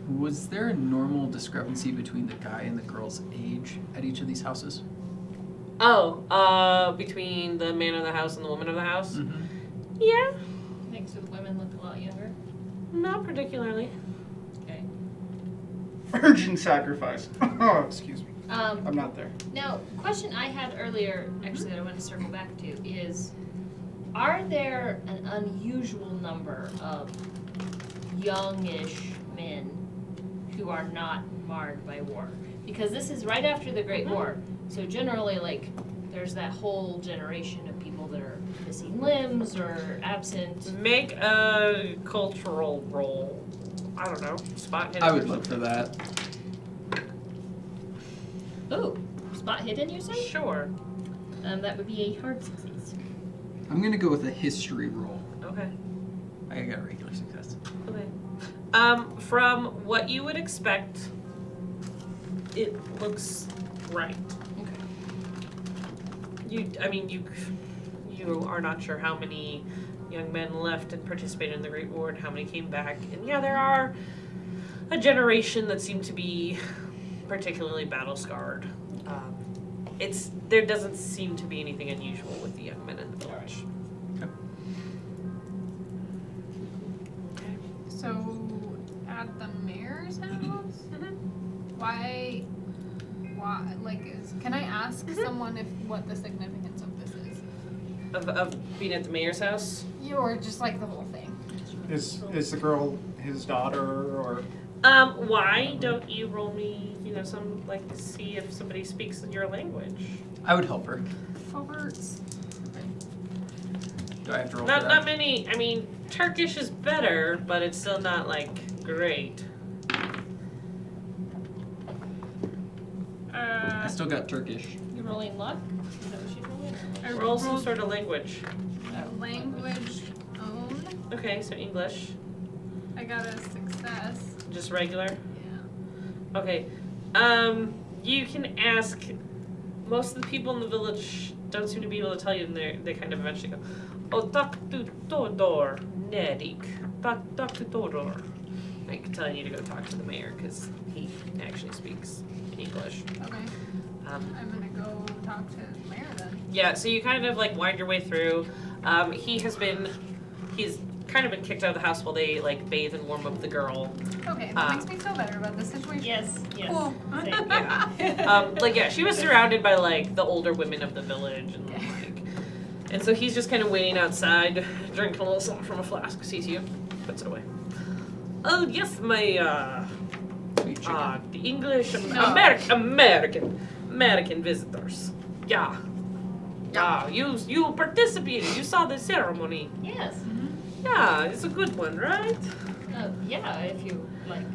Was there a normal discrepancy between the guy and the girl's age at each of these houses? Oh, between the man of the house and the woman of the house? Mm-hmm. Yeah, Makes the women look a lot younger. not particularly. Okay. Virgin sacrifice. Oh, excuse me. I'm not there. Now, question I had earlier, actually, that I want to circle back to is, are there an unusual number of youngish men who are not marred by war? Because this is right after the Great War, so generally, like, there's that whole generation of people that are missing limbs or absent. Make a cultural roll. I don't know. Spot hidden. I would look for that. Ooh, spot hidden, you say? Sure. That would be a hard success. I'm gonna go with a history roll. Okay. I got a regular success. Okay. From what you would expect, it looks right. Okay. You are not sure how many young men left and participated in the Great War and how many came back. And yeah, there are a generation that seem to be particularly battle scarred. There doesn't seem to be anything unusual with the young men in the village. So, at the mayor's house? Why, can I ask someone what the significance of this is? Of being at the mayor's house? Or just like the whole thing? Is the girl his daughter or? Why don't you roll me, some, see if somebody speaks your language? I would help her. Forwards. Do I have to roll for Not that? many, Turkish is better, but it's still not, great. I still got Turkish. You rolling luck? Is that what she's rolling? I Roll some rolled sort of language. language own. Okay, so English. I got a success. Just regular? Yeah. Okay. You can ask. Most of the people in the village don't seem to be able to tell you, and they kind of eventually go, "Oh, Dr. Todor, Nedik, Dr. Todor." Like telling you to go talk to the mayor because he actually speaks English. Okay. Um, I'm gonna go talk to the mayor then. Yeah, so you kind of wind your way through. He's kind of been kicked out of the house while they bathe and warm up the girl. Okay, that makes me feel better about this situation. Yes, yes. Cool. Same. She was surrounded by the older women of the village and so he's just kind of waiting outside, drinking a little something from a flask, sees you, puts it away. Oh yes, my Sweet chicken. the English No. American visitors. Yeah. You participated. You saw the ceremony. Yes. Yeah, it's a good one, right? Yeah, if you like,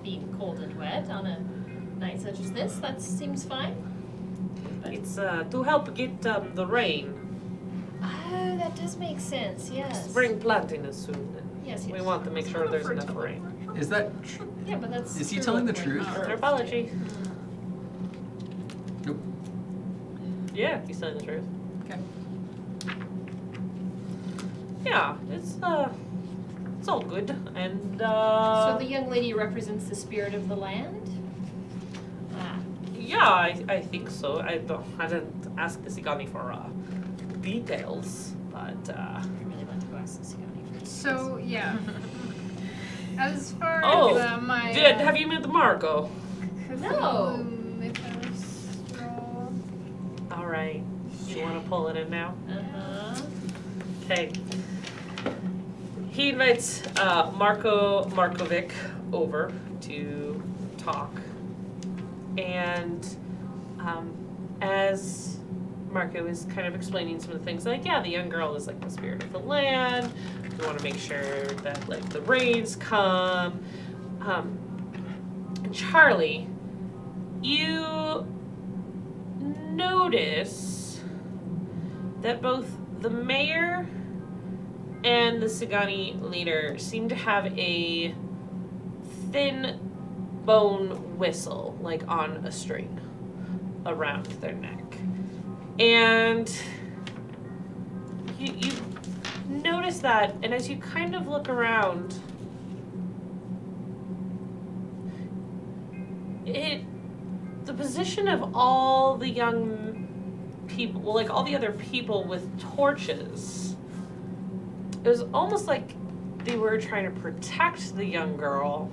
being cold and wet on a night such as this, that seems fine. But It's to help get the rain. oh, that does make sense. Yes. Spring planting is soon. Yes, yes. We want to make sure there's enough rain. Is that? Yeah, but that's. Is he true telling of the when truth? Earth Anthropology. did. Nope. Yeah, he's telling the truth. Okay. Yeah, it's all good. And So the young lady represents the spirit of the land. Ah. yeah, I think so. I didn't ask the Sigani for details, but I really want to go ask the Sigani first. So, yeah. As far Oh, as my. have you met the Marco? No. Mythos roll. All right, you want to pull it in now? Uh-huh. Okay. He invites Marko Markovic over to talk. And as Marco is kind of explaining some of the things, the young girl is the spirit of the land. We want to make sure that the rains come. Charlie, you notice that both the mayor and the Sagani leader seem to have a thin bone whistle, on a string, around their neck. And you notice that, and as you kind of look around, the position of all the young people, well, like all the other people with torches, it was almost like they were trying to protect the young girl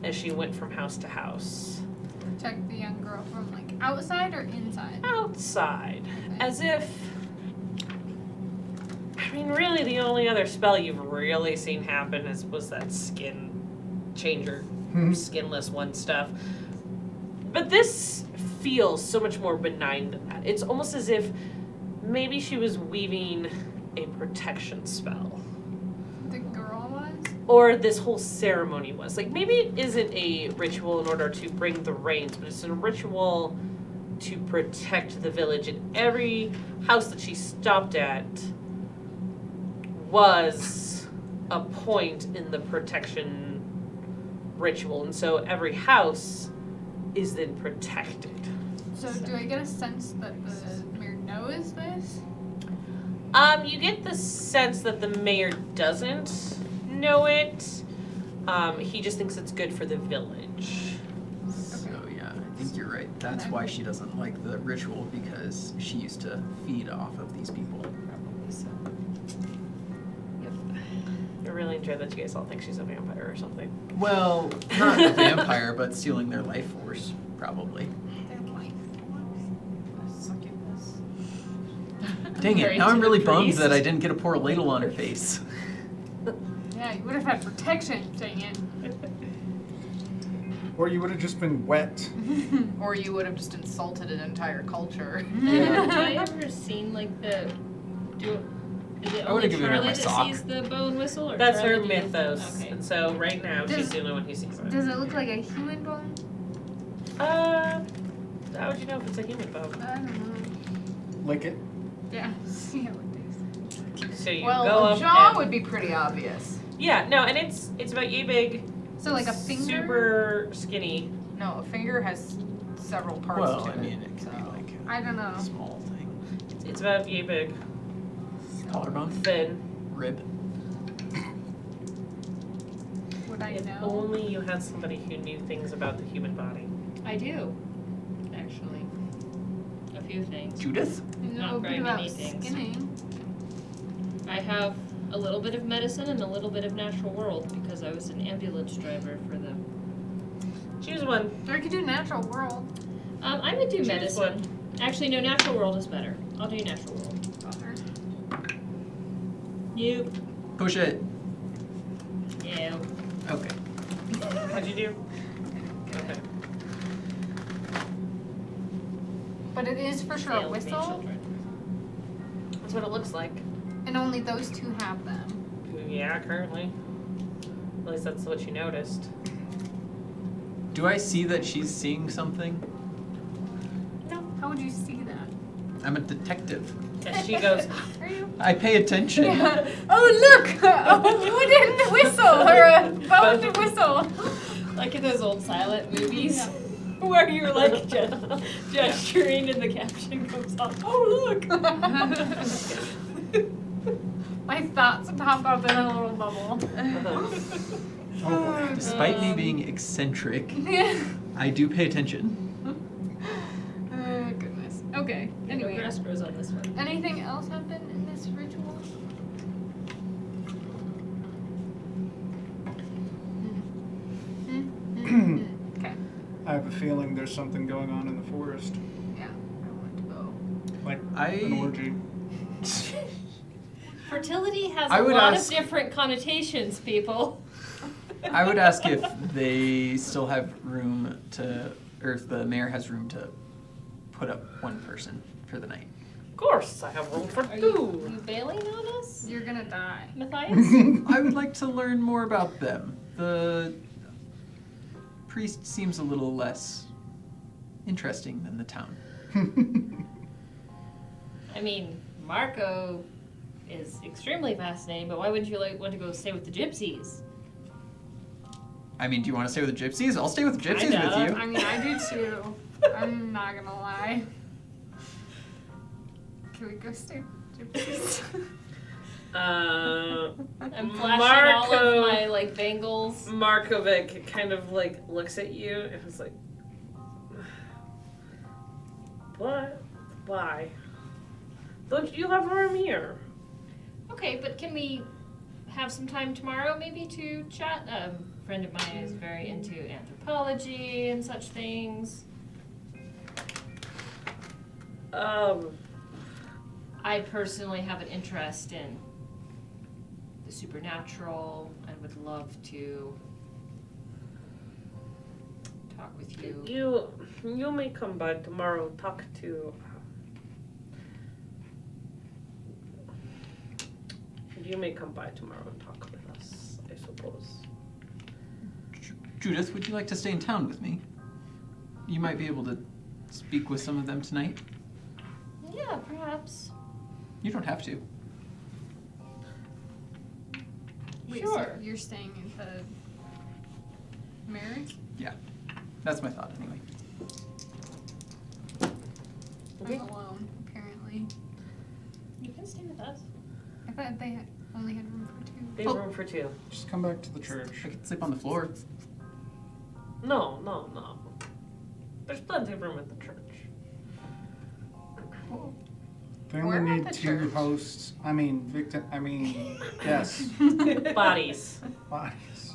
as she went from house to house. Protect the young girl from like outside or inside? Outside. As if, I mean, really the only other spell you've really seen happen was that skin changer, skinless one stuff. But this feels so much more benign than that. It's almost as if maybe she was weaving a protection spell. The girl was? Or this whole ceremony was. Like, maybe it isn't a ritual in order to bring the rains, but it's a ritual to protect the village. And every house that she stopped at was a point in the protection ritual. And so every house is then protected. So do I get a sense that the mayor knows this? You get the sense that the mayor doesn't know it. He just thinks it's good for the village. So yeah, I think you're right. That's why she doesn't like the ritual, because she used to feed off of these people. Probably so. I really enjoy that you guys all think she's a vampire or something. Well, not a vampire, but stealing their life force, probably. Their life. Succubus. Dang it, Married now I'm to really the bummed priest. that I didn't get to pour a ladle on her face. Yeah, you would have had protection, dang it. Or you would have just been wet. Or you would have just insulted an entire culture. Have I ever seen like is it I would've only given her Charlie my that sock. sees the bow and whistle? Or That's Charlie her do- mythos. Okay. And so right now she's Does- the only one who sees it. Does it look like a human bone? How would you know if it's a human bone? I don't know. Lick it. Yeah. See how it tastes. So you go Well, a up jaw and, would be pretty obvious. yeah, no, and it's about yay big, So like a finger? super skinny. No, a finger has several parts Well, to I mean, it could be so. like I don't know. a small thing. It's about yay big, Collarbone? thin. Rib? Would I If know? only you had somebody who knew things about the human body. I do, actually. A few things. Judith? I know Not a very bit about many things. skinning. I have a little bit of medicine and a little bit of natural world because I was an ambulance driver for them. Choose one. Or I could do natural world. I would do Choose medicine. one. Actually, no, natural world is better. I'll do natural world. Bummer. You. Push it. Yeah. Okay. What'd you do? Okay. But it is for sure a Failed me, whistle, children. That's what it looks like. and only those two have them. Yeah, currently. At least that's what you noticed. Do I see that she's seeing something? How would you see that? I'm a detective. As she goes, Are you? I pay attention. Yeah. Oh look! A wooden whistle or a boned whistle. Like in those old silent movies where you're like gesturing and the caption comes on. Oh look! My thoughts pop up in a little bubble. Oh boy. Despite me being eccentric, Yeah. I do pay attention. Goodness. Okay. Anyway, Anyway, grass grows on this one. anything else happen in this ritual? Okay. I have a feeling there's something going on in the forest. Yeah, I want to go. Like an I orgy. Fertility has I a would lot ask- of different connotations, people. I would ask if they still have room to, or if the mayor has room to put up one person for the night. of course, I have room for Are two. you bailing on us, You're gonna die. Matthias? I would like to learn more about them. The priest seems a little less interesting than the town. I mean, Marco is extremely fascinating, but why wouldn't you want to go stay with the gypsies? I mean, do you want to stay with the gypsies? I'll stay with the gypsies Kinda. with you. I mean, I do too. I'm not gonna lie. Can we go stay gypsies? I'm flashing all of my like bangles. Markovic kind of like looks at you and is like, what? Why? Don't you have room here? Okay, but can we have some time tomorrow maybe to chat? A friend of mine is very into anthropology and such things. I personally have an interest in the supernatural and would love to talk with you. You may come by tomorrow and talk to. You may come by tomorrow and talk with us, I suppose. Judith, would you like to stay in town with me? You might be able to speak with some of them tonight. Yeah, perhaps. You don't have to. Wait, Sure. So you're staying in the Mary's? Yeah, that's my thought anyway. Okay. I'm alone, apparently. You can stay with us. I thought they only had room for 2. They have room for 2. Just come back to the church. I could sleep on the floor. No. There's plenty of room at the church. They Where only at need the 2 church? hosts. Yes. Bodies. Bodies.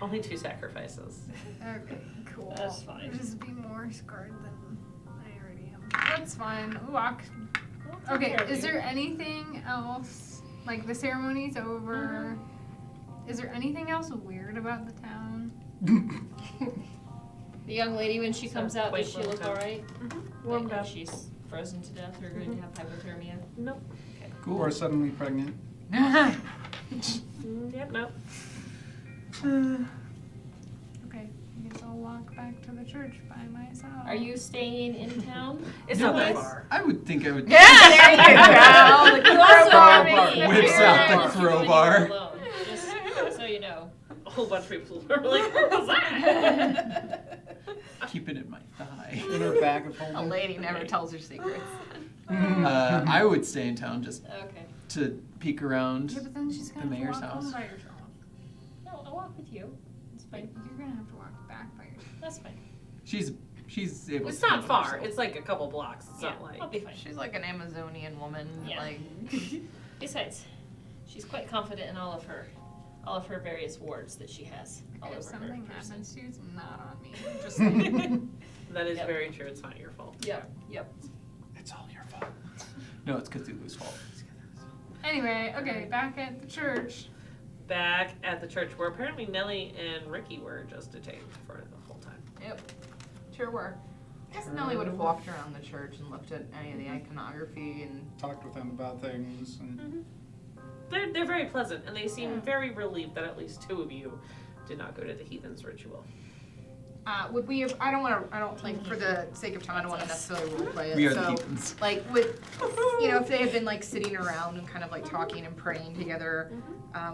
Only 2 sacrifices. Okay, cool. That's fine. I'll just be more scarred than I already am. That's fine. We'll walk. Okay, is there anything else? Like, the ceremony's over. Is there anything else weird about the town? The young lady, when she So, comes out, quite does she well look done. alright? Warmed Like, up. she's frozen to death or going to have hypothermia? Nope. Cool. Or suddenly pregnant. Yep, nope. Okay, I guess I'll walk back to the church by myself. Are you staying in town? It's No, not that Nice. far. I would think I would. Yeah, there you go. You also Crowbar. are me. Whips out the If you would leave crowbar. alone, just so you know. A whole bunch of people are like, what was that? Keep it in my thigh. In her bag of A holding. lady never tells her secrets. I would stay in town just Okay. to peek around. Yeah, but then she's gonna The have to mayor's walk house. home by herself. No, I'll walk with you. It's But fine. you're gonna have to walk back by yourself. That's fine. She's able It's to not handle far. herself. It's like a couple blocks. It's Yeah, not like. I'll be fine. She's like an Amazonian woman. Yeah. Like, Besides, she's quite confident in all of her various wards that she has all If over her something person. happens to you, it's not on me. Just saying. That is Yep. very true. It's not your fault. Yep. Yep. It's all your fault. No, it's Cthulhu's fault. Anyway, okay, back at the church. Back at the church, where apparently Nellie and Ricky were just detained for the whole time. yep, sure were. I guess Nellie would have walked around the church and looked at any of the iconography and. Talked with them about things. And They're very pleasant, and they seem Yeah. very relieved that at least 2 of you did not go to the heathen's ritual. Would we have, I don't, like, for the sake of time, I don't want to necessarily roleplay it. We are the so, heathens. like, with, you know, if they had been, like, sitting around and kind of, like, talking and praying together,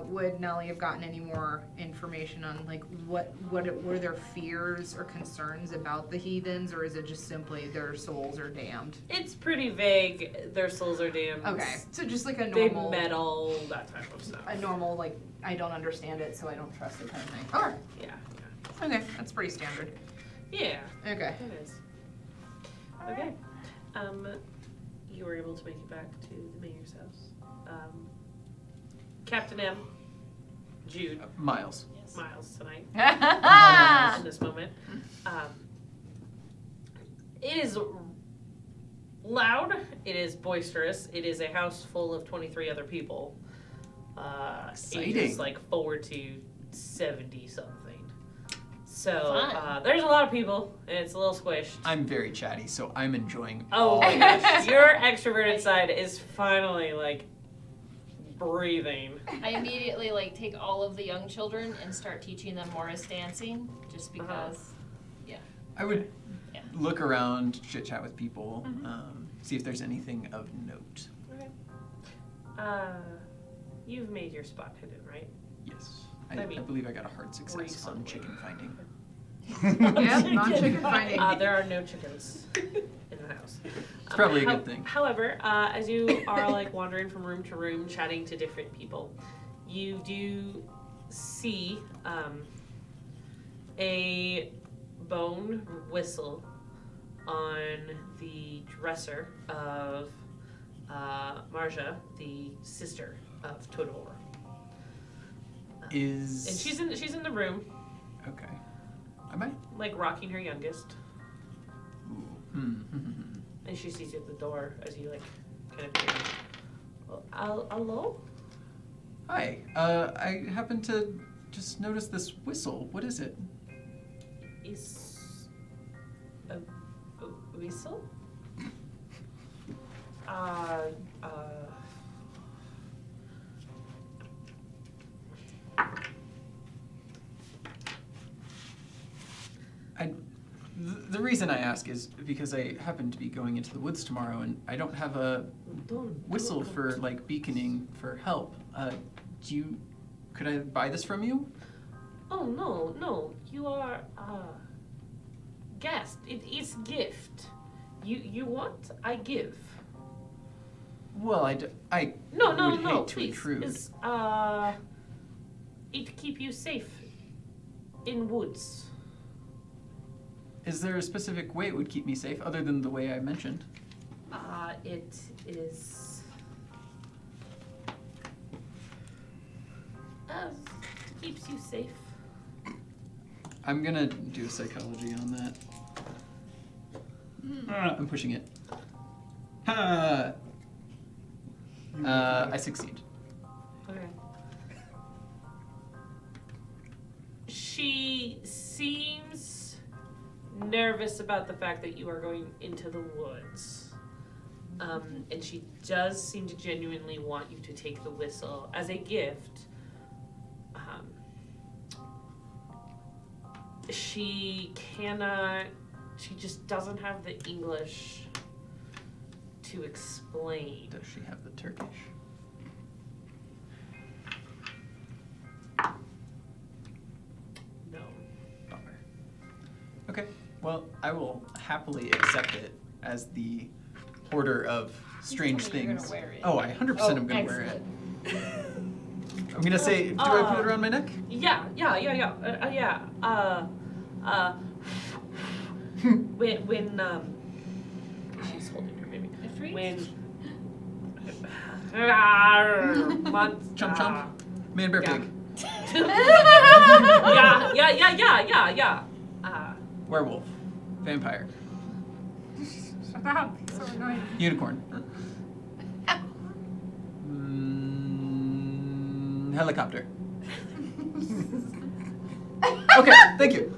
would Nellie have gotten any more information on, like, what were their fears or concerns about the heathens, or is it just simply their souls are damned? It's pretty vague. Their souls are damned. Okay, so just, like, a They normal, meddle, that type of stuff. like, I don't understand it, so I don't trust it kind of thing. Alright, Yeah. okay, that's pretty standard. Yeah. Okay. It is. Okay. You were able to make it back to the mayor's house. Captain M, Jude, Miles. Yes. Miles tonight Ah! in this moment. It is loud. It is boisterous. It is a house full of 23 other people. Exciting. Ages like 4 to 70 something. So Fun. there's a lot of people, and it's a little squished. I'm very chatty, so I'm enjoying Oh all my of gosh, your extroverted side is finally like breathing. I immediately like take all of the young children and start teaching them Morris dancing, just because. I would Yeah. look around, chit chat with people, see if there's anything of note. You've made your spot hidden, right? Yes. I I mean, believe I got a hard success on recently. chicken finding. Yep, non-chicken finding. There are no chickens in the house. It's probably a good thing. However, as you are like wandering from room to room, chatting to different people, you do see a bone whistle on the dresser of Marja, the sister of Todor. And she's in the room. Okay. Am I? Like rocking her youngest. Ooh. And she sees you at the door as you like kind of hello? Hi. I happened to just notice this whistle. What is it? Is a whistle? The reason I ask is because I happen to be going into the woods tomorrow, and I don't have a whistle for like beaconing for help. Could I buy this from you? Oh no! You are guest. It is gift. You want? I give. Well, I No, would hate to please. intrude. It keep you safe in woods. Is there a specific way it would keep me safe other than the way I mentioned? It is keeps you safe. I'm gonna do a psychology on that. I'm pushing it. I succeed. Okay. She seems nervous about the fact that you are going into the woods. And she does seem to genuinely want you to take the whistle as a gift. She just doesn't have the English to explain. Does she have the Turkish? No. Bummer. Okay, well, I will happily accept it as the hoarder of strange told me you're things. gonna wear it. Oh, I 100% am gonna wear it. I'm gonna say, do I put it around my neck? Yeah. When she's holding her baby. When Chomp chomp. Man bear pig. Yeah. Werewolf. Vampire. Shut up. So annoying. Unicorn. Helicopter. Okay, thank you.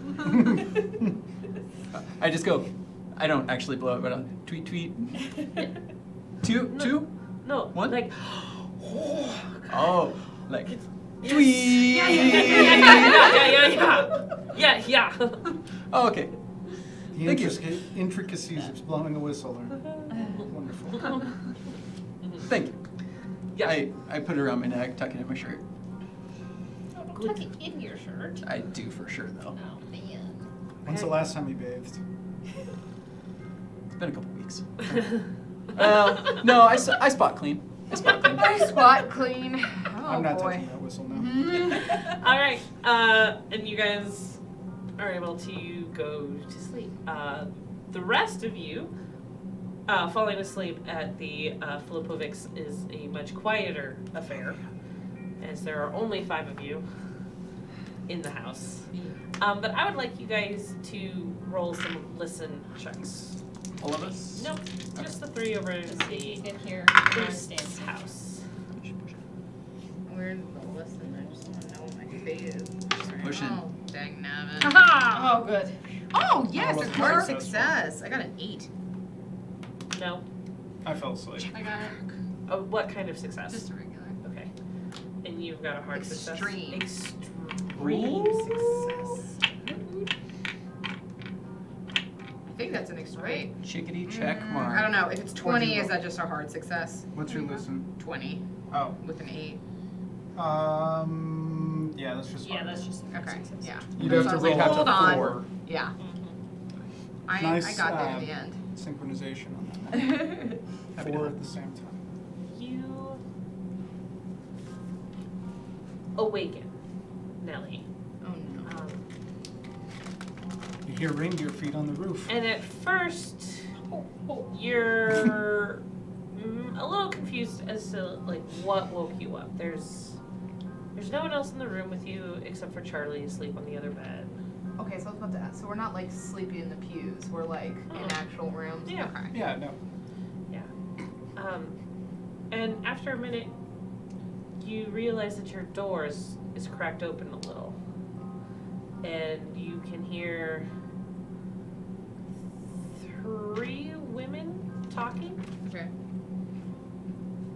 I just go. I don't actually blow it, but I'll tweet. Two? No. One? Like. Oh, like Yes. tweet. Yeah. Oh, okay. The Thank you. intricacies of blowing a whistle are wonderful. Thank you. Yeah. I put it around my neck, tuck it in my shirt. Don't tuck it in your shirt. I do for sure though. Oh man. When's the last time you bathed? It's been a couple weeks. Well, no, I spot clean. I Squat clean. Oh I'm not boy. touching that whistle now. All right. And you guys are able to go to sleep. The rest of you, falling asleep at the Filipovics is a much quieter affair, as there are only 5 of you in the house. But I would like you guys to roll some listen checks. All of us? Nope, just the 3 over in See if you the can hear priest's Anastasia. house. Where's the listen? I just want to know what my fate is. Push in. Oh, dang nabbit. Haha! Oh good. Oh, yes, I a wasn't hard successful. success. I got an 8. No. I fell asleep. I got it. What kind of success? Just a regular. Okay. And you've got a hard Extreme. success. Extreme success. I think that's an extreme. Chickadee check mark. I don't know. If it's 20, you is roll? that just a hard success? What's your listen? 20 Oh. with an 8. Yeah, that's just Yeah, fine. that's just Okay, yeah. You'd have So I to was like, roll hold on. 4. Yeah. I Nice, got there in the end. synchronization on that. Happy to Four help. at the same time. You awaken, Nellie. Oh no. You hear reindeer feet on the roof. And at first, you're a little confused as to like what woke you up. There's no one else in the room with you except for Charlie asleep on the other bed. Okay, so I was about to ask. So we're not like sleeping in the pews. We're like in actual rooms. Yeah. Okay. Yeah, no. And after a minute, you realize that your door is cracked open a little, and you can hear 3 women talking. Okay.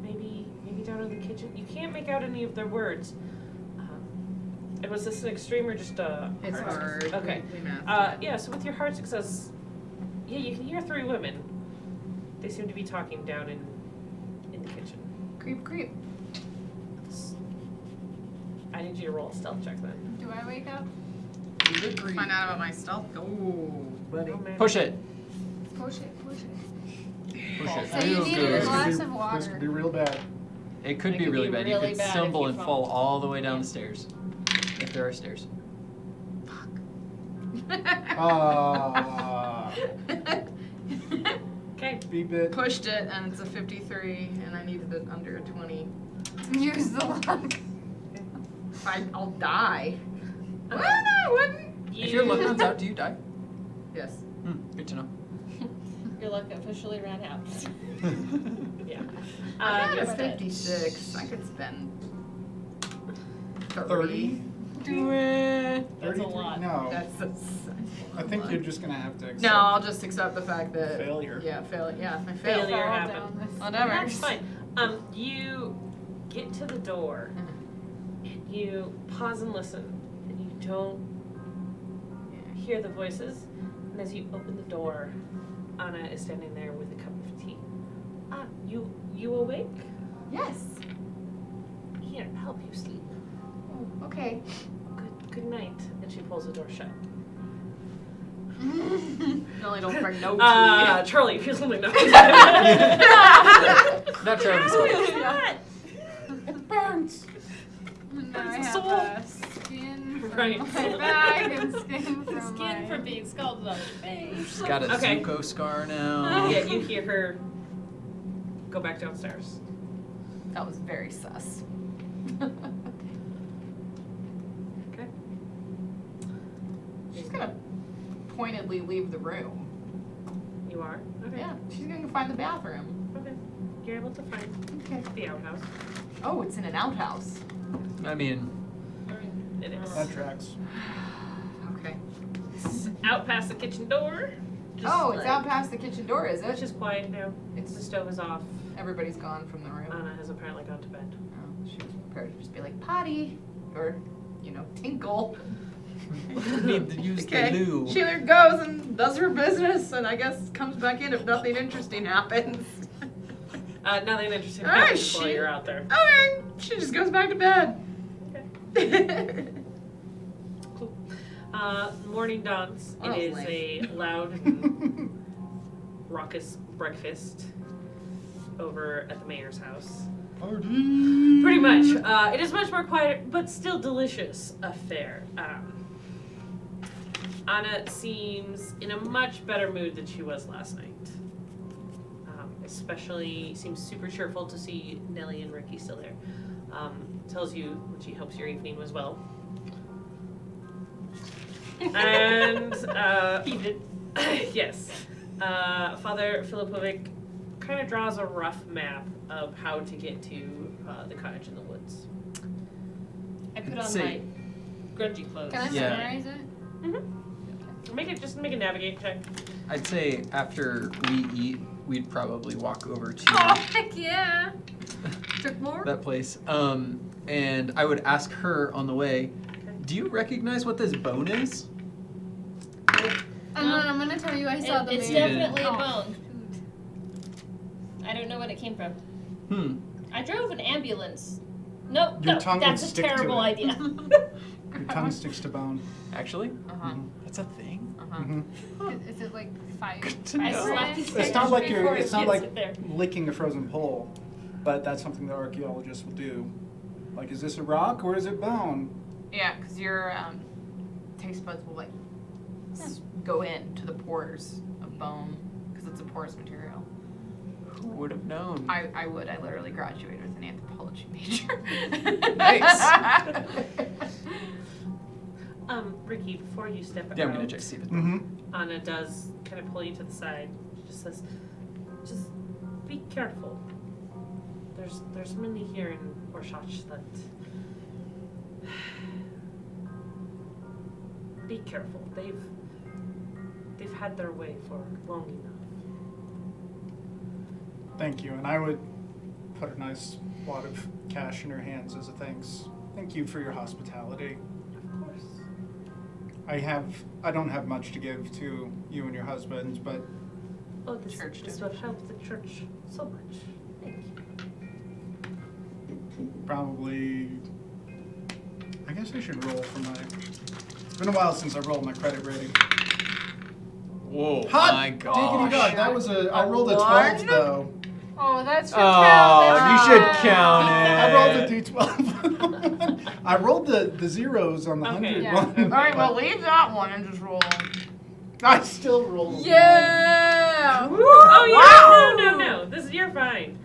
Maybe down in the kitchen. You can't make out any of their words. And was this an extreme or just a It's hard hard. success? Okay. We mastered it. Yeah. So with your hard success, yeah, you can hear 3 women. They seem to be talking down in the kitchen. Creep. I need you to roll a stealth check then. Do I wake up? Find out about my stealth. Oh, buddy. Oh, man. Push it. Push it. Push it. So you Real need good. a glass This of could be water. real bad. It could It be could really be bad. really You could bad if stumble you and fall. fall all the way down the stairs. If there are stairs. Okay. Beep it. Pushed it, and it's a 53, and I needed it under a 20. Use the luck. I'll die. Uh, Well, no, I wouldn't. If your luck runs out, do you die? Yes. Good to know. Your luck officially ran out. Yeah. I Yes, got a 56. I could spend 30? Do it. That's a 33? lot. No. That's a I think you're just gonna have to accept No, I'll just accept the fact that failure. Yeah, failure. Yeah, I failed. Failure Fall happened. down this- Whatever. That's fine. You get to the door and you pause and listen, and you don't hear the voices. And as you open the door, Anna is standing there with a cup of tea. You awake? Yes. Here, help you sleep. Oh, okay. Good night. And she pulls the door shut. No, I don't bring no tea. Charlie, if you're listening, no. Not Charlie's fault. It burns. Now I It's a have soul. a skin from Right. my back and skin from Skin my... for being scalded on your face. She's got a Okay. Zuko scar now. Yeah, you hear her go back downstairs. That was very sus. Okay. She's gonna pointedly leave the room. You are? Okay. Yeah, she's gonna find the bathroom. Okay. You're able to find Okay. the outhouse. Oh, it's in an outhouse. I mean, It is. That tracks. Okay. It's out past the kitchen door. Just Oh, it's like- out past the kitchen door, is It's it? just quiet now. The It's stove is off. everybody's gone from the room. Anna has apparently gone to bed. Oh, she was prepared to just be like potty or, tinkle. need to use Okay. the loo. She either goes and does her business, and I guess comes back in if nothing interesting happens. Nothing interesting Alright, happens while she- you're out there. Okay, she just goes back to bed. Okay. Cool. Morning dawns. Oh, It is lame. a loud and raucous breakfast over at the mayor's house. Party. Pretty much. It is much more quiet, but still delicious affair. Anna seems in a much better mood than she was last night. Especially seems super cheerful to see Nellie and Ricky still there. Tells you that she hopes your evening was well. And yes, Father Filipovic kind of draws a rough map of how to get to the cottage in the woods. I put on See. my grungy clothes. Can I Yeah. memorize it? Make a navigate check. I'd say after we eat, we'd probably walk over to Oh, heck yeah! Took more? that place. And I would ask her on the way, do you recognize what this bone is? And then I'm gonna tell you I saw the It's mayor. definitely a Oh, bone. I don't know when it came from. Hmm. I drove an ambulance. No, Your no, tongue that's would a stick to terrible it. idea. Your tongue sticks to bone. Actually, Uh-huh. that's a thing. Uh-huh. Mhm. Is it like 5? Good to I know. slapped his It's fingers not like before it's he not gets like it there. licking a frozen pole, but that's something the archaeologists will do. Like, is this a rock or is it bone? Yeah, because your taste buds will like go into the pores of bone because it's a porous material. Who would have known? I would. I literally graduated with an anthropology major. Nice. Ricky, before you step out, Yeah, I'm gonna check see if it's Mm-hmm. Anna does kind of pull you to the side. She just says, "Just be careful. There's many here in Orshach that be careful. They've had their way for long enough." Thank you, and I would put a nice wad of cash in her hands as a thanks. Thank you for your hospitality. Of course. I don't have much to give to you and your husbands, but Oh, this Church will donation. help the church so much. Thank you. probably, I guess I should roll for my, it's been a while since I rolled my credit rating. Whoa, Hot my diggity gosh. dog, that was I rolled a 12 one? though. Oh, that's for Oh, you should count I it. rolled a d12. I rolled the zeros on the Okay. 100 Yeah. one. All right, well leave that one and just roll. I still rolled. Yeah. Oh Wow. no. This you're fine.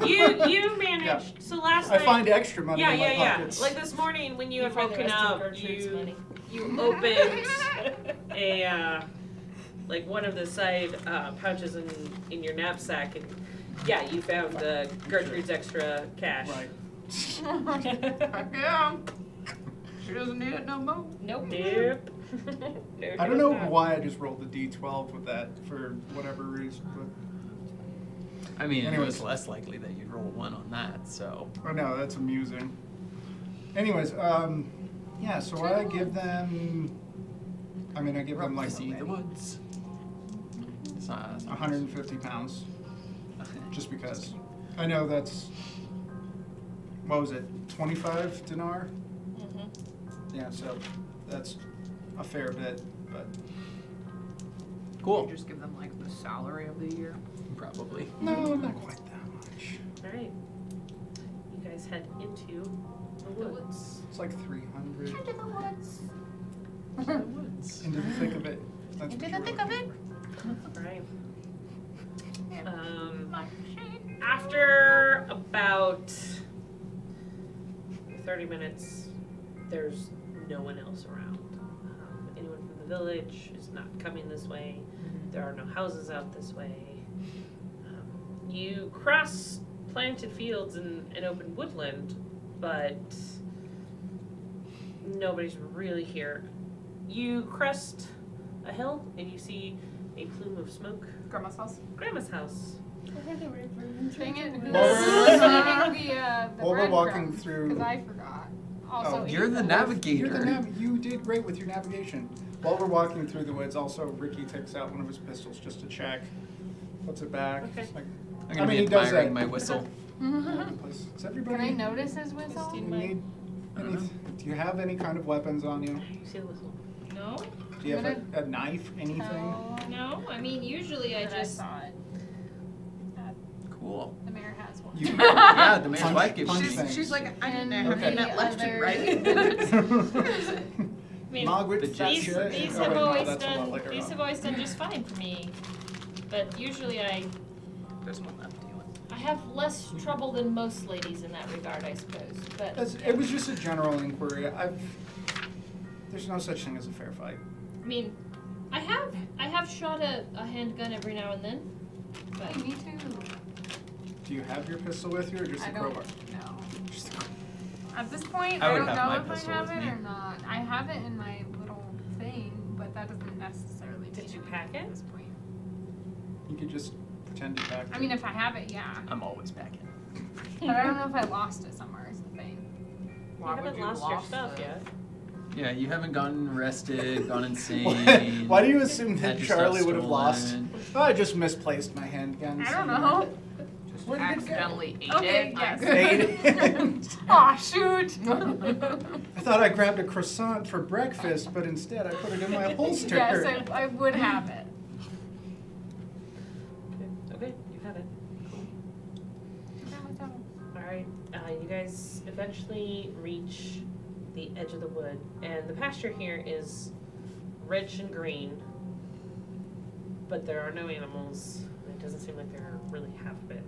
You managed. Yeah. So last I night. find extra money Yeah, in my yeah. pockets. Like this morning when you had find the woken rest of up, Gertrude's money. you opened a like one of the side pouches in your knapsack, and yeah, you found Gertrude's extra cash. Right. Heck yeah. She doesn't need it no more. Nope. Nope. No, I don't she know does not. why I just rolled the d12 with that for whatever reason, but I mean, it was Anyways. less likely that you'd roll 1 on that, so. oh no, that's amusing. Anyways, yeah, so I give them, I give them like See the woods. It's not, 150 pounds, just because. I know that's, what was it, 25 dinar? Mm-hmm. Yeah, so that's a fair bit, but Cool. You just give them like the salary of the year. Probably. no, not quite that much. All right. You guys head into the woods. It's like 300 Into the woods. The woods. into the thick of it. That's Into what the you're thick of looking it. All right. My machine. After about 30 minutes, there's no one else around. Anyone from the village is not coming this way. There are no houses out this way. You cross planted fields and open woodland, but nobody's really here. You crest a hill and you see a plume of smoke. Grandma's house. Grandma's house. Dang it. Who's Well, leading the While we're breadcrumbs? walking through- Because I forgot. Also, Oh, You're the eat navigator. You're the you did great with your navigation. While we're walking through the woods, also Ricky takes out one of his pistols just to check. Puts it back. Okay. It's like, I'm gonna be he does admiring that. my whistle. Is everybody? Can I notice his whistle? You need any, do you have any kind of weapons on you? You see the whistle. No, Do you have a knife? Anything? Tell no. I mean, usually I that just. saw it. That Cool. the mayor has one. You, Yeah, the mayor's Punch- wife gave punch me. things. She's like, I didn't And know have you Okay. met left and other- right. I mean, Margaret these Thatcher? these Oh, have wait, no, always that's a lot done. later These on. have always done just fine for me. But usually I There's one left. Do you want? I have less trouble than most ladies in that regard, I suppose. But It was just a general inquiry. There's no such thing as a fair fight. I mean, I have shot a handgun every now and then. But Hey, me too. Do you have your pistol with you or just I a don't crowbar? know. Just a crowbar. At this point, I I would don't have know my if I pistol have with it me. or not. I have it in my little thing, but that doesn't necessarily Did mean you anything pack it? at this point. You could just pretend you packed I mean, if I have it, yeah. I'm always packing. But I don't know if I lost it somewhere is the thing. You Why would haven't you lost your lost stuff it? yet. Yeah, you haven't gotten arrested, gone Why, insane. why do you assume had that your Charlie stuff would have lost? stolen. Oh, I just misplaced my handguns. I don't know. Just Where did it go? accidentally ate Okay, it. yes. Ate it. Aw, shoot. I thought I grabbed a croissant for breakfast, but instead I put it in my holster. Yes, I would have it. Okay, you have it. Alright, you guys eventually reach the edge of the wood, and the pasture here is rich and green, but there are no animals. It doesn't seem like there really have been.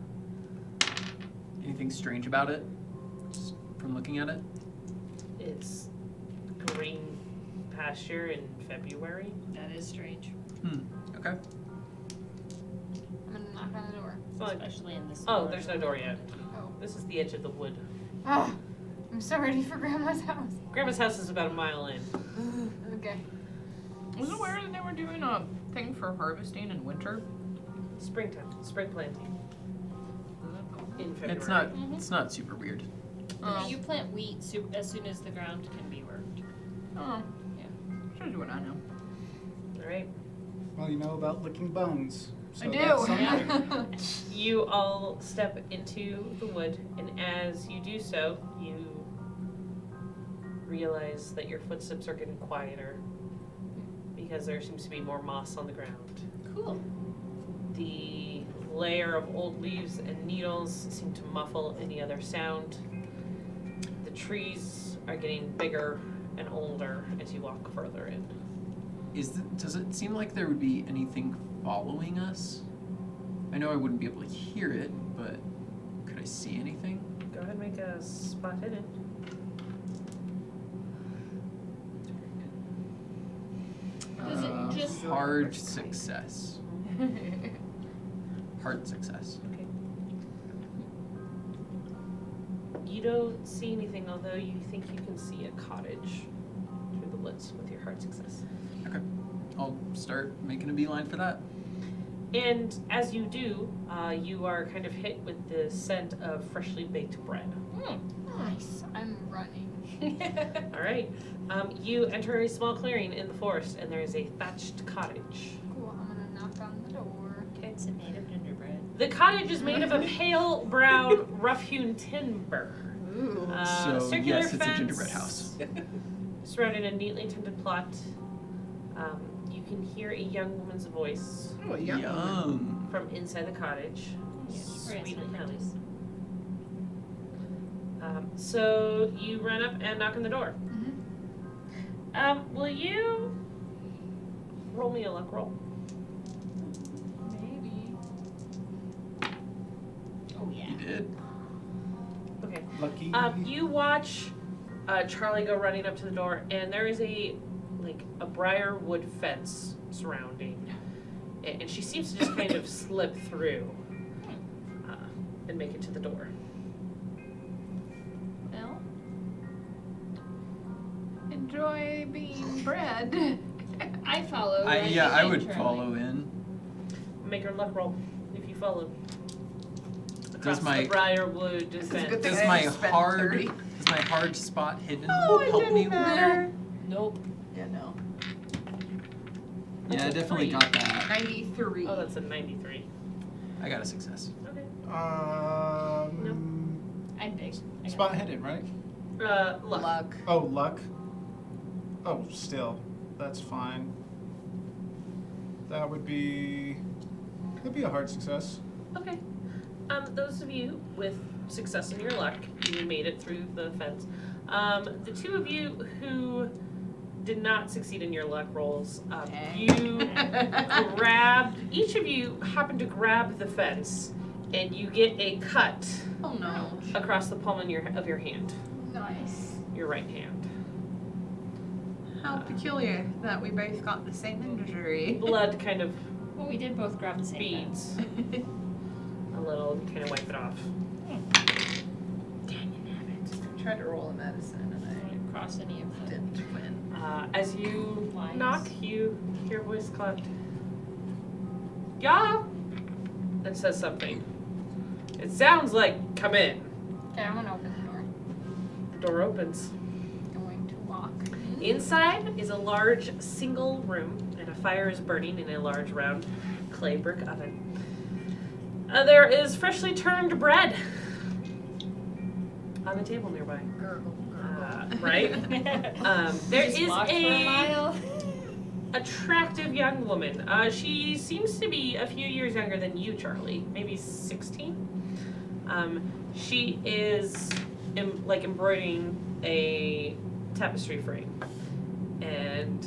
Anything strange about it? Just from looking at it? It's green pasture in February. That is strange, Okay. I'm gonna knock on the door. It's not like, especially in this. oh, there's no door yet. Oh. This is the edge of the wood. Oh, I'm so ready for Grandma's house. Grandma's house is about a mile in. Okay. Was it aware that they were doing a thing for harvesting in winter? Springtime, spring planting. In February. It's not super weird. Oh. You plant wheat as soon as the ground can be worked. Oh. Yeah. Shows you what I know. Alright. Well, you know about licking bones. So I that's do. something. You all step into the wood, and as you do so, you realize that your footsteps are getting quieter because there seems to be more moss on the ground. Cool. The layer of old leaves and needles seem to muffle any other sound. The trees are getting bigger and older as you walk further in. Does it seem like there would be anything following us? I know I wouldn't be able to hear it, but could I see anything? Go ahead and make a spot hidden. Does it just Hard success. Hard success. Okay. You don't see anything, although you think you can see a cottage through the woods with your hard success. Okay. I'll start making a beeline for that. And as you do, you are kind of hit with the scent of freshly baked bread. Nice. I'm running. All right. You enter a small clearing in the forest, and there is a thatched cottage. Cool. I'm gonna knock on the door. It's made of gingerbread. The cottage is made of a pale brown, rough-hewn timber. Ooh. So, Circular yes, it's a fence, gingerbread house. surrounded a neatly tended plot. You can hear a young woman's voice Oh, yeah. Yum. from inside the cottage. Sweetly hums. So you run up and knock on the door. Will you roll me a luck roll? Maybe. Oh yeah. You did. Okay. Lucky. You watch Charlie go running up to the door, and there is a briar wood fence surrounding, and she seems to just kind of slip through and make it to the door. Well, Enjoy being bread. I follow. I think would Charlie. follow in. Make her luck roll if you follow. Does Across my- the briarwood This is fence. good thing Does I my didn't spend hard 30. does my hard spot hidden Oh, it help me? didn't matter. Nope. Yeah, no. Yeah, I definitely got that. 93. Oh, that's a 93. I got a success. Okay. I'm big. I got Spot it. hidden, right? Luck. Luck. Oh, luck. Oh, still. That's fine. That'd be a hard success. Okay. Those of you with success in your luck, you made it through the fence. The two of you who did not succeed in your luck rolls, you each of you happened to grab the fence, and you get a cut Oh no. across the palm of your hand, Nice. your right hand. How peculiar that we both got the same injury. Blood kind of Well, we did both grab the same beads a little, kind of wipe it off. I tried to roll a medicine and I didn't cross any of I them. didn't win. As you Lies. knock, you hear a voice collect. Yeah? It says something. It sounds like, come in. Okay, I'm gonna open the door. The door opens. Going to walk. Inside is a large single room, and a fire is burning in a large round clay brick oven. There is freshly turned bread on the table nearby. Gurgle, Right? There Just is walk for a mile. attractive young woman. She seems to be a few years younger than you, Charlie. Maybe 16. She is embroidering a tapestry frame, and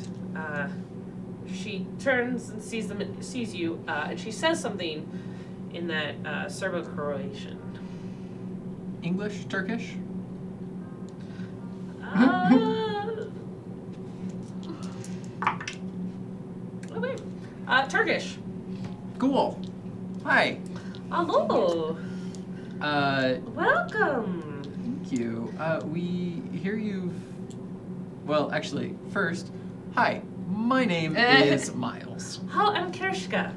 she turns and sees you, and she says something in that Serbo-Croatian. English, Turkish? Okay. Turkish. Cool. Hi. Hello. Welcome. Thank you. We hear you've. Well, actually, first, hi. My name is Miles. How am Kirschka?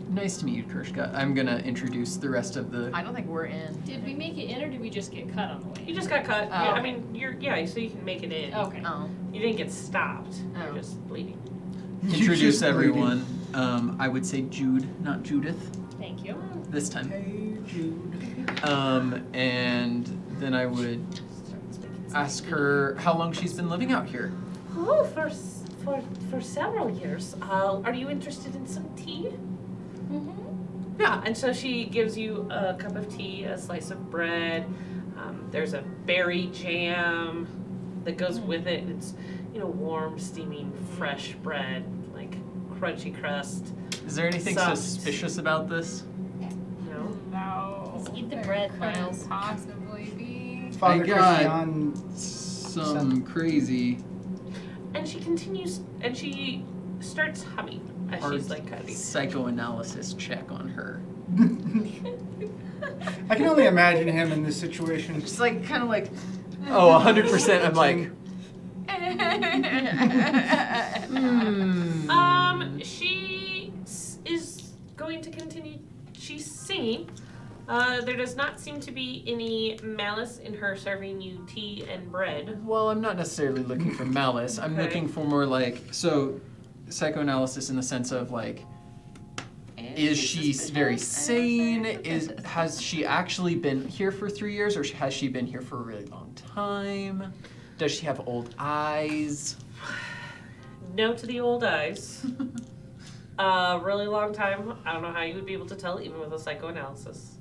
Nice to meet you, Kershka. I'm gonna introduce the rest of the. I don't think we're in. Did we make it in or did we just get cut on the way? You just got cut. Oh. I mean, so you can make it in. Okay. Oh. You didn't get stopped. Oh. You're just bleeding. Introduce just everyone. I would say Jude, not Judith, Thank you. this time. Hey, Jude. And then I would ask her how long she's been living out here. Oh, for several years. Are you interested in some tea? Mm-hmm. Yeah. And so she gives you a cup of tea, a slice of bread. There's a berry jam that goes with it. It's warm, steaming, fresh bread, like crunchy crust. Is there anything Soft. suspicious about this? No. No. Just eat the there bread, couldn't Miles. possibly be. Father I got Christian. some crazy And she continues, and she starts humming as art she's like cutting. psychoanalysis check on her. I can only imagine him in this situation. Just like kind of like. Oh, 100%. I'm like, She is going to continue. She's singing. There does not seem to be any malice in her serving you tea and bread. well, I'm not necessarily looking for malice. I'm Okay. looking for more like, so psychoanalysis in the sense of like, is she very sane? Has she actually been here for 3 years, or has she been here for a really long time? Does she have old eyes? No to the old eyes. Really long time. I don't know how you would be able to tell even with a psychoanalysis.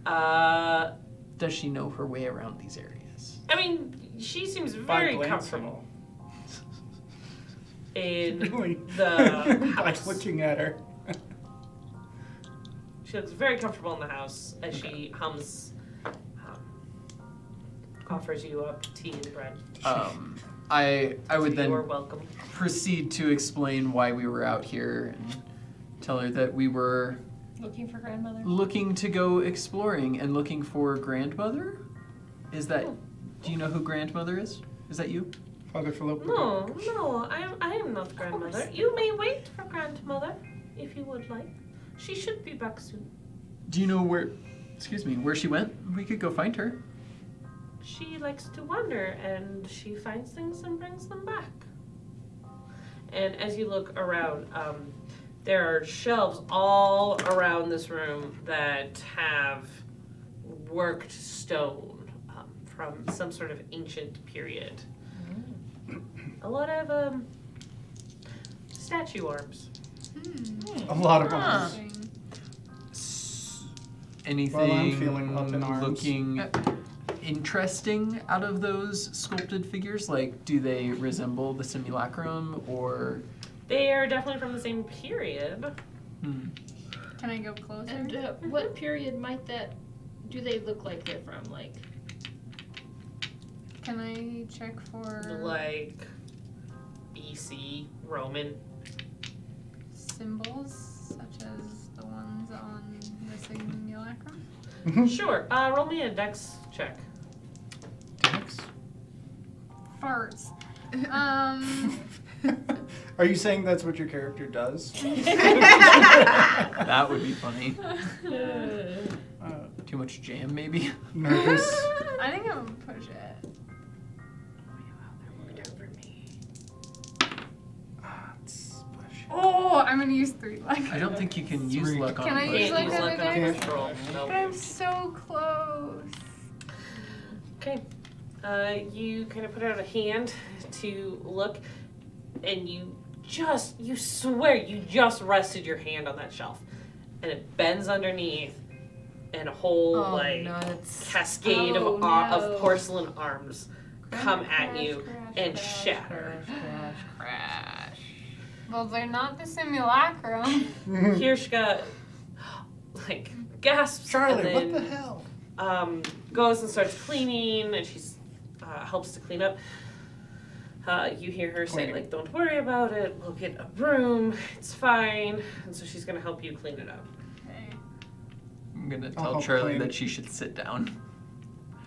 Does she know her way around these areas? I mean, she seems By very glancing. comfortable in Really? the By house. looking at her. She looks very comfortable in the house as she hums, offers you up tea and bread. I would You are then welcome. proceed to explain why we were out here and tell her that we were Looking for grandmother. looking to go exploring and looking for grandmother. Is that? Oh. Do you know who grandmother is? Is that you? Father Philip. No, I am not grandmother. You may wait for grandmother if you would like. She should be back soon. Do you know where? Excuse me, where she went? We could go find her. She likes to wander and she finds things and brings them back. And as you look around, there are shelves all around this room that have worked stone from some sort of ancient period. A lot of statue arms. A lot of Huh. them. Anything Well, I'm feeling up in arms. looking interesting out of those sculpted figures? Like, do they resemble the simulacrum or? They are definitely from the same period. Hmm. Can I go closer? And what period might do they look like they're from? Like, Can I check for Like BC, Roman. symbols such as the ones on the simulacrum? Sure. Roll me a dex check. Dex? Farts. Are you saying that's what your character does? That would be funny. Too much jam, maybe. Nervous? I think I'm gonna push it. Ah, it's push. Oh, I'm gonna use 3 luck. I don't think you can use 3. luck on Can I first use Can't luck use on luck the on dice? first roll. But Nope. I'm so close. Okay. You kind of put out a hand to look, and you swear you just rested your hand on that shelf, and it bends underneath, and a whole nuts. cascade Oh, of no. porcelain arms come at you and shatter. Crash. Well, they're not the simulacrum. Kirschka gasps Charlie, and then what the hell? goes and starts cleaning, and she's helps to clean up. You hear her say, Cleaning. "Don't worry about it. We'll get a broom. It's fine." And so she's gonna help you clean it up. Okay. I'm gonna I'll tell help Charlie clean. that she should sit down.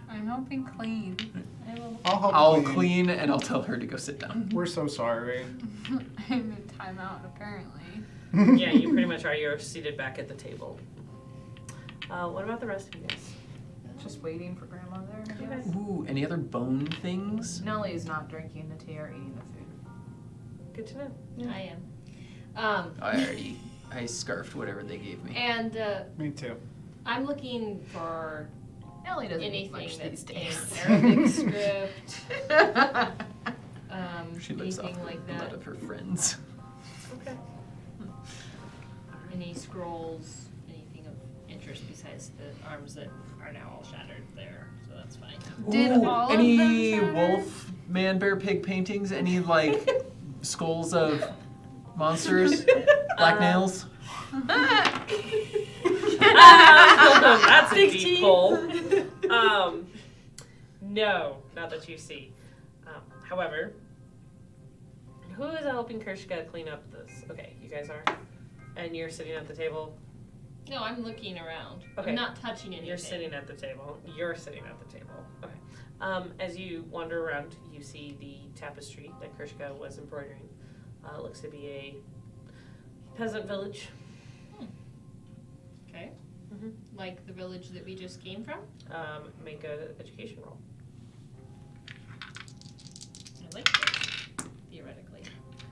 I'm helping clean. I will. I'll help I'll clean and I'll tell her to go sit down. We're so sorry. I'm in timeout, apparently. Yeah, you pretty much are. You're seated back at the table. What about the rest of you guys? Just waiting for Grandma there, I Okay. guess. Ooh, any other bone things? Nellie is not drinking the tea or eating the food. Good to know. I am. I scarfed whatever they gave me. And Me too. I'm looking for Nellie doesn't eat anything much that's these in days. Arabic script, She lives anything off like the blood that. of her friends. Okay. Any scrolls, anything of interest besides the arms that are now all shattered there, so that's fine. Did Ooh, all of any them shatter? wolf, man, bear, pig paintings? Any like skulls of monsters? Black nails? That's a deep pull. No, not that you see. However, who is helping Kirschka clean up this? Okay, you guys are, and you're sitting at the table. No, I'm looking around. Okay. I'm not touching anything. You're sitting at the table. You're sitting at the table. Okay. As you wander around, you see the tapestry that Kirschka was embroidering. Looks to be a peasant village. Okay. Mhm. Like the village that we just came from. Make a education roll. I like those, theoretically.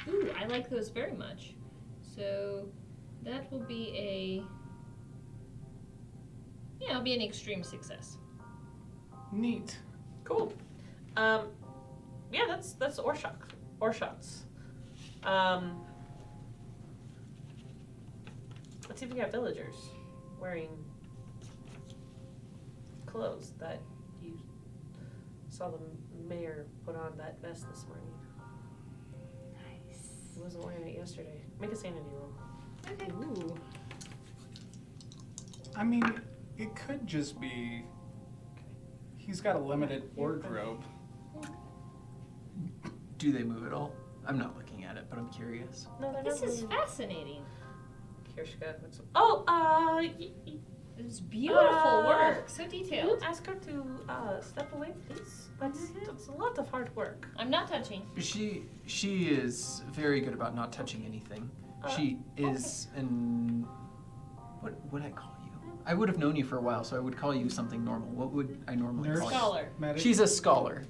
Ooh, I like those very much. So that will be it'll be an extreme success. Neat. Cool. Yeah, that's Orshot's. Let's see if we got villagers wearing clothes that you saw the mayor put on that vest this morning. Nice. He wasn't wearing it yesterday. Make a sanity roll. Okay. Ooh. I mean, it could just be he's got a limited wardrobe. Do they move at all? I'm not looking at it, but I'm curious. No, they're This not is moving. fascinating. Kirschka looks. Oh, It's beautiful work. So Can you detailed. ask her to step away, please? That's a lot of hard work. I'm not touching. She is very good about not touching anything. She is an what would I call you? I would have known you for a while, so I would call you something normal. What would I normally Nurse? call you? Scholar. Medic? She's a scholar.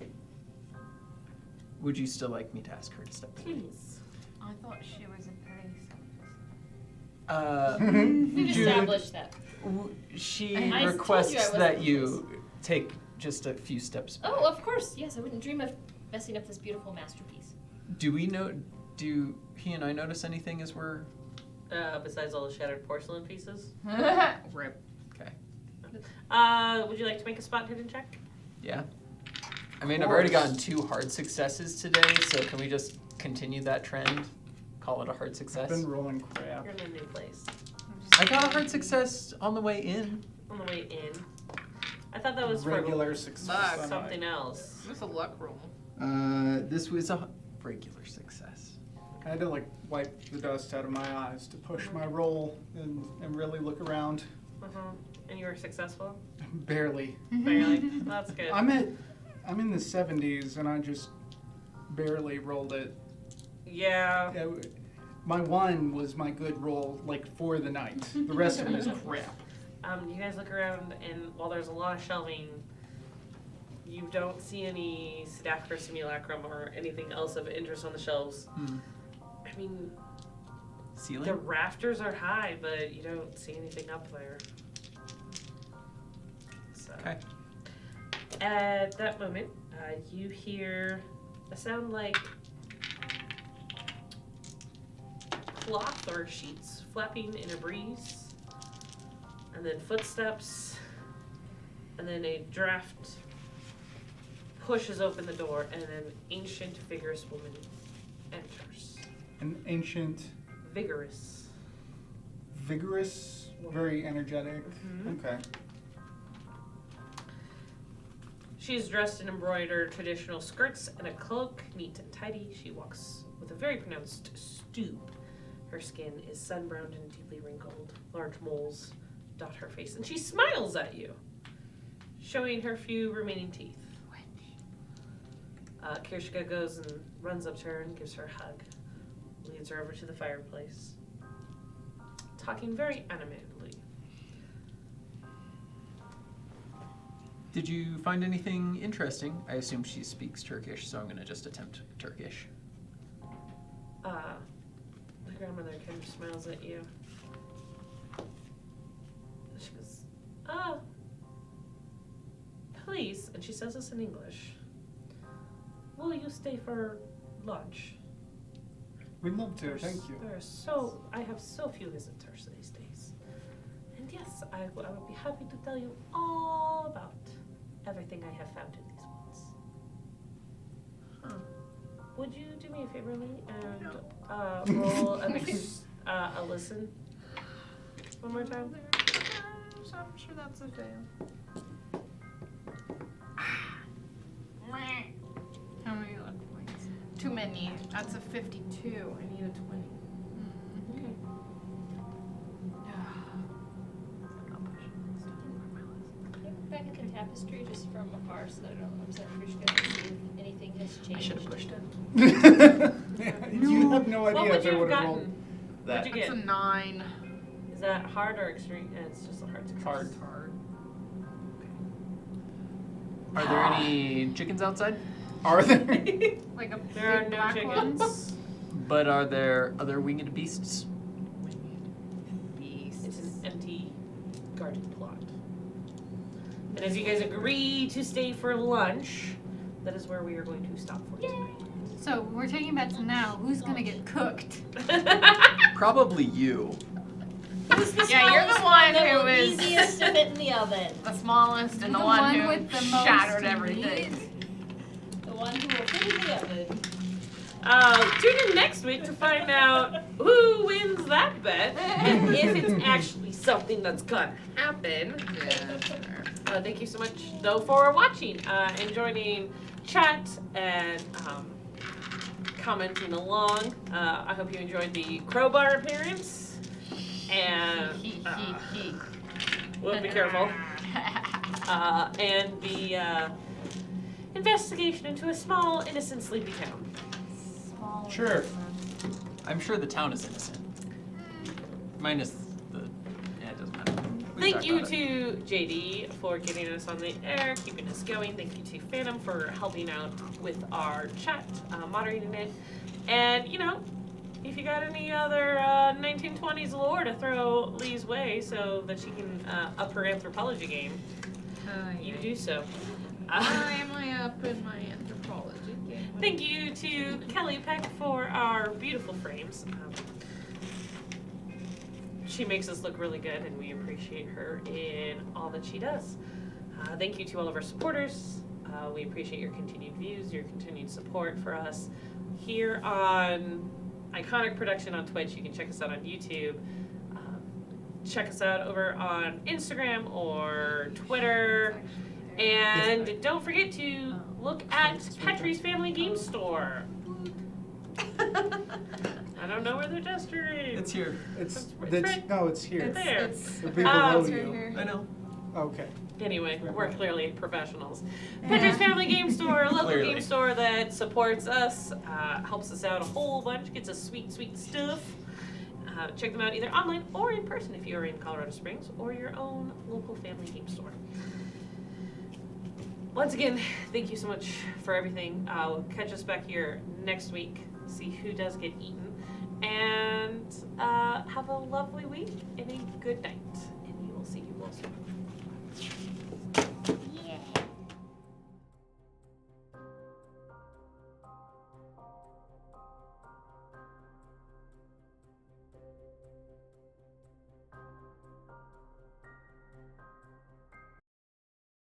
Would you still like me to ask her to step away? Please. I thought she was a police We've Jude, established that. She I told you I requests wasn't that police. you take just a few steps back. Oh, of course. Yes, I wouldn't dream of messing up this beautiful masterpiece. Do he and I notice anything as we're Besides all the shattered porcelain pieces. Rip. okay? Would you like to make a spot hidden check? Yeah. I mean, I've already gotten 2 hard successes today, so can we just continue that trend? Call it a hard I've success. been rolling crap. You're in a new place. I got a hard success on the way in. On the way in. I thought that was Regular success. Luck. on something my- else. That's a luck roll. This was a regular success. I had to wipe the dust out of my eyes to push my roll and really look around. And you were successful? Barely. Barely. That's good. I'm in the 70s and I just barely rolled it. Yeah. Yeah, my 1 was my good roll for the night. The rest of it is crap. You guys look around, and while there's a lot of shelving, you don't see any staff or simulacrum or anything else of interest on the shelves. I mean, ceiling? The rafters are high, but you don't see anything up there. So, Okay. at that moment, you hear a sound like cloth or sheets flapping in a breeze, and then footsteps, and then a draft pushes open the door, and an ancient, vigorous woman enters. An ancient, Vigorous. vigorous, very energetic. Mhm. Okay. She is dressed in embroidered traditional skirts and a cloak, neat and tidy. She walks with a very pronounced stoop. Her skin is sun-browned and deeply wrinkled. Large moles dot her face, and she smiles at you, showing her few remaining teeth. Kirshka goes and runs up to her and gives her a hug, leads her over to the fireplace, talking very animatedly. Did you find anything interesting? I assume she speaks Turkish, so I'm going to just attempt Turkish. The grandmother kind of smiles at you. She goes, please, and she says this in English. Will you stay for lunch? We'd love to, thank you. I have so few visitors these days. And yes, I would be happy to tell you all about everything I have found in these woods. Would you do me a favor, Lee, and roll a listen one more time? I'm sure that's a fail. How many luck points? Too many. That's a 52. I need a 20. Okay. Back at the tapestry just from afar so that I don't upset Krishka to see if anything has changed. I should have pushed it. You have no What idea would if they you would have have rolled gotten? That. What'd you That's get? a 9. Is that hard or extreme? It's just a hard success. Hard. Are there any chickens outside? Are there? Like a There are big no black chickens. ones? But are there other winged beasts? It's an empty garden plot. And as you guys agree to stay for lunch, that is where we are going to stop for tonight. So we're taking bets now. Who's gonna get cooked? Probably you. Who's the Yeah, you're the smallest one that who will is- easiest to fit in the oven. The smallest and the one who with the most shattered meat. everything. The one who will fit in the oven. Tune in next week to find out who wins that bet and if it's actually something that's gonna happen. Yeah, sure. Thank you so much, though, for watching and joining chat and commenting along. I hope you enjoyed the crowbar appearance. And we'll be careful. And the investigation into a small, innocent, sleepy town. Sure. I'm sure the town is innocent. Minus the. Yeah, it doesn't matter. We Thank talked you about it. to JD for getting us on the air, keeping us going. Thank you to Phantom for helping out with our chat, moderating it. And, you know, if you got any other 1920s lore to throw Lee's way so that she can up her anthropology game, you do so. Why am I up in my anthropology game? Thank you to Kelly Peck for our beautiful frames. She makes us look really good, and we appreciate her in all that she does. Thank you to all of our supporters. We appreciate your continued views, your continued support for us here on Iconic Production on Twitch. You can check us out on YouTube. Check us out over on Instagram or Twitter. And don't forget to look at Petrie's Family Game Store. I don't know where they're gesturing. It's here. It's right no, it's here. It's there. It'll be below It's right you. here. I know. Okay. Anyway, we're clearly professionals. Petrie's Family Game Store, a local Clearly. game store that supports us, helps us out a whole bunch, gets us sweet, sweet stuff. Check them out either online or in person if you're in Colorado Springs or your own local family game store. Once again, thank you so much for everything. We'll catch us back here next week, see who does get eaten. And have a lovely week and a good night. And we will see you all soon.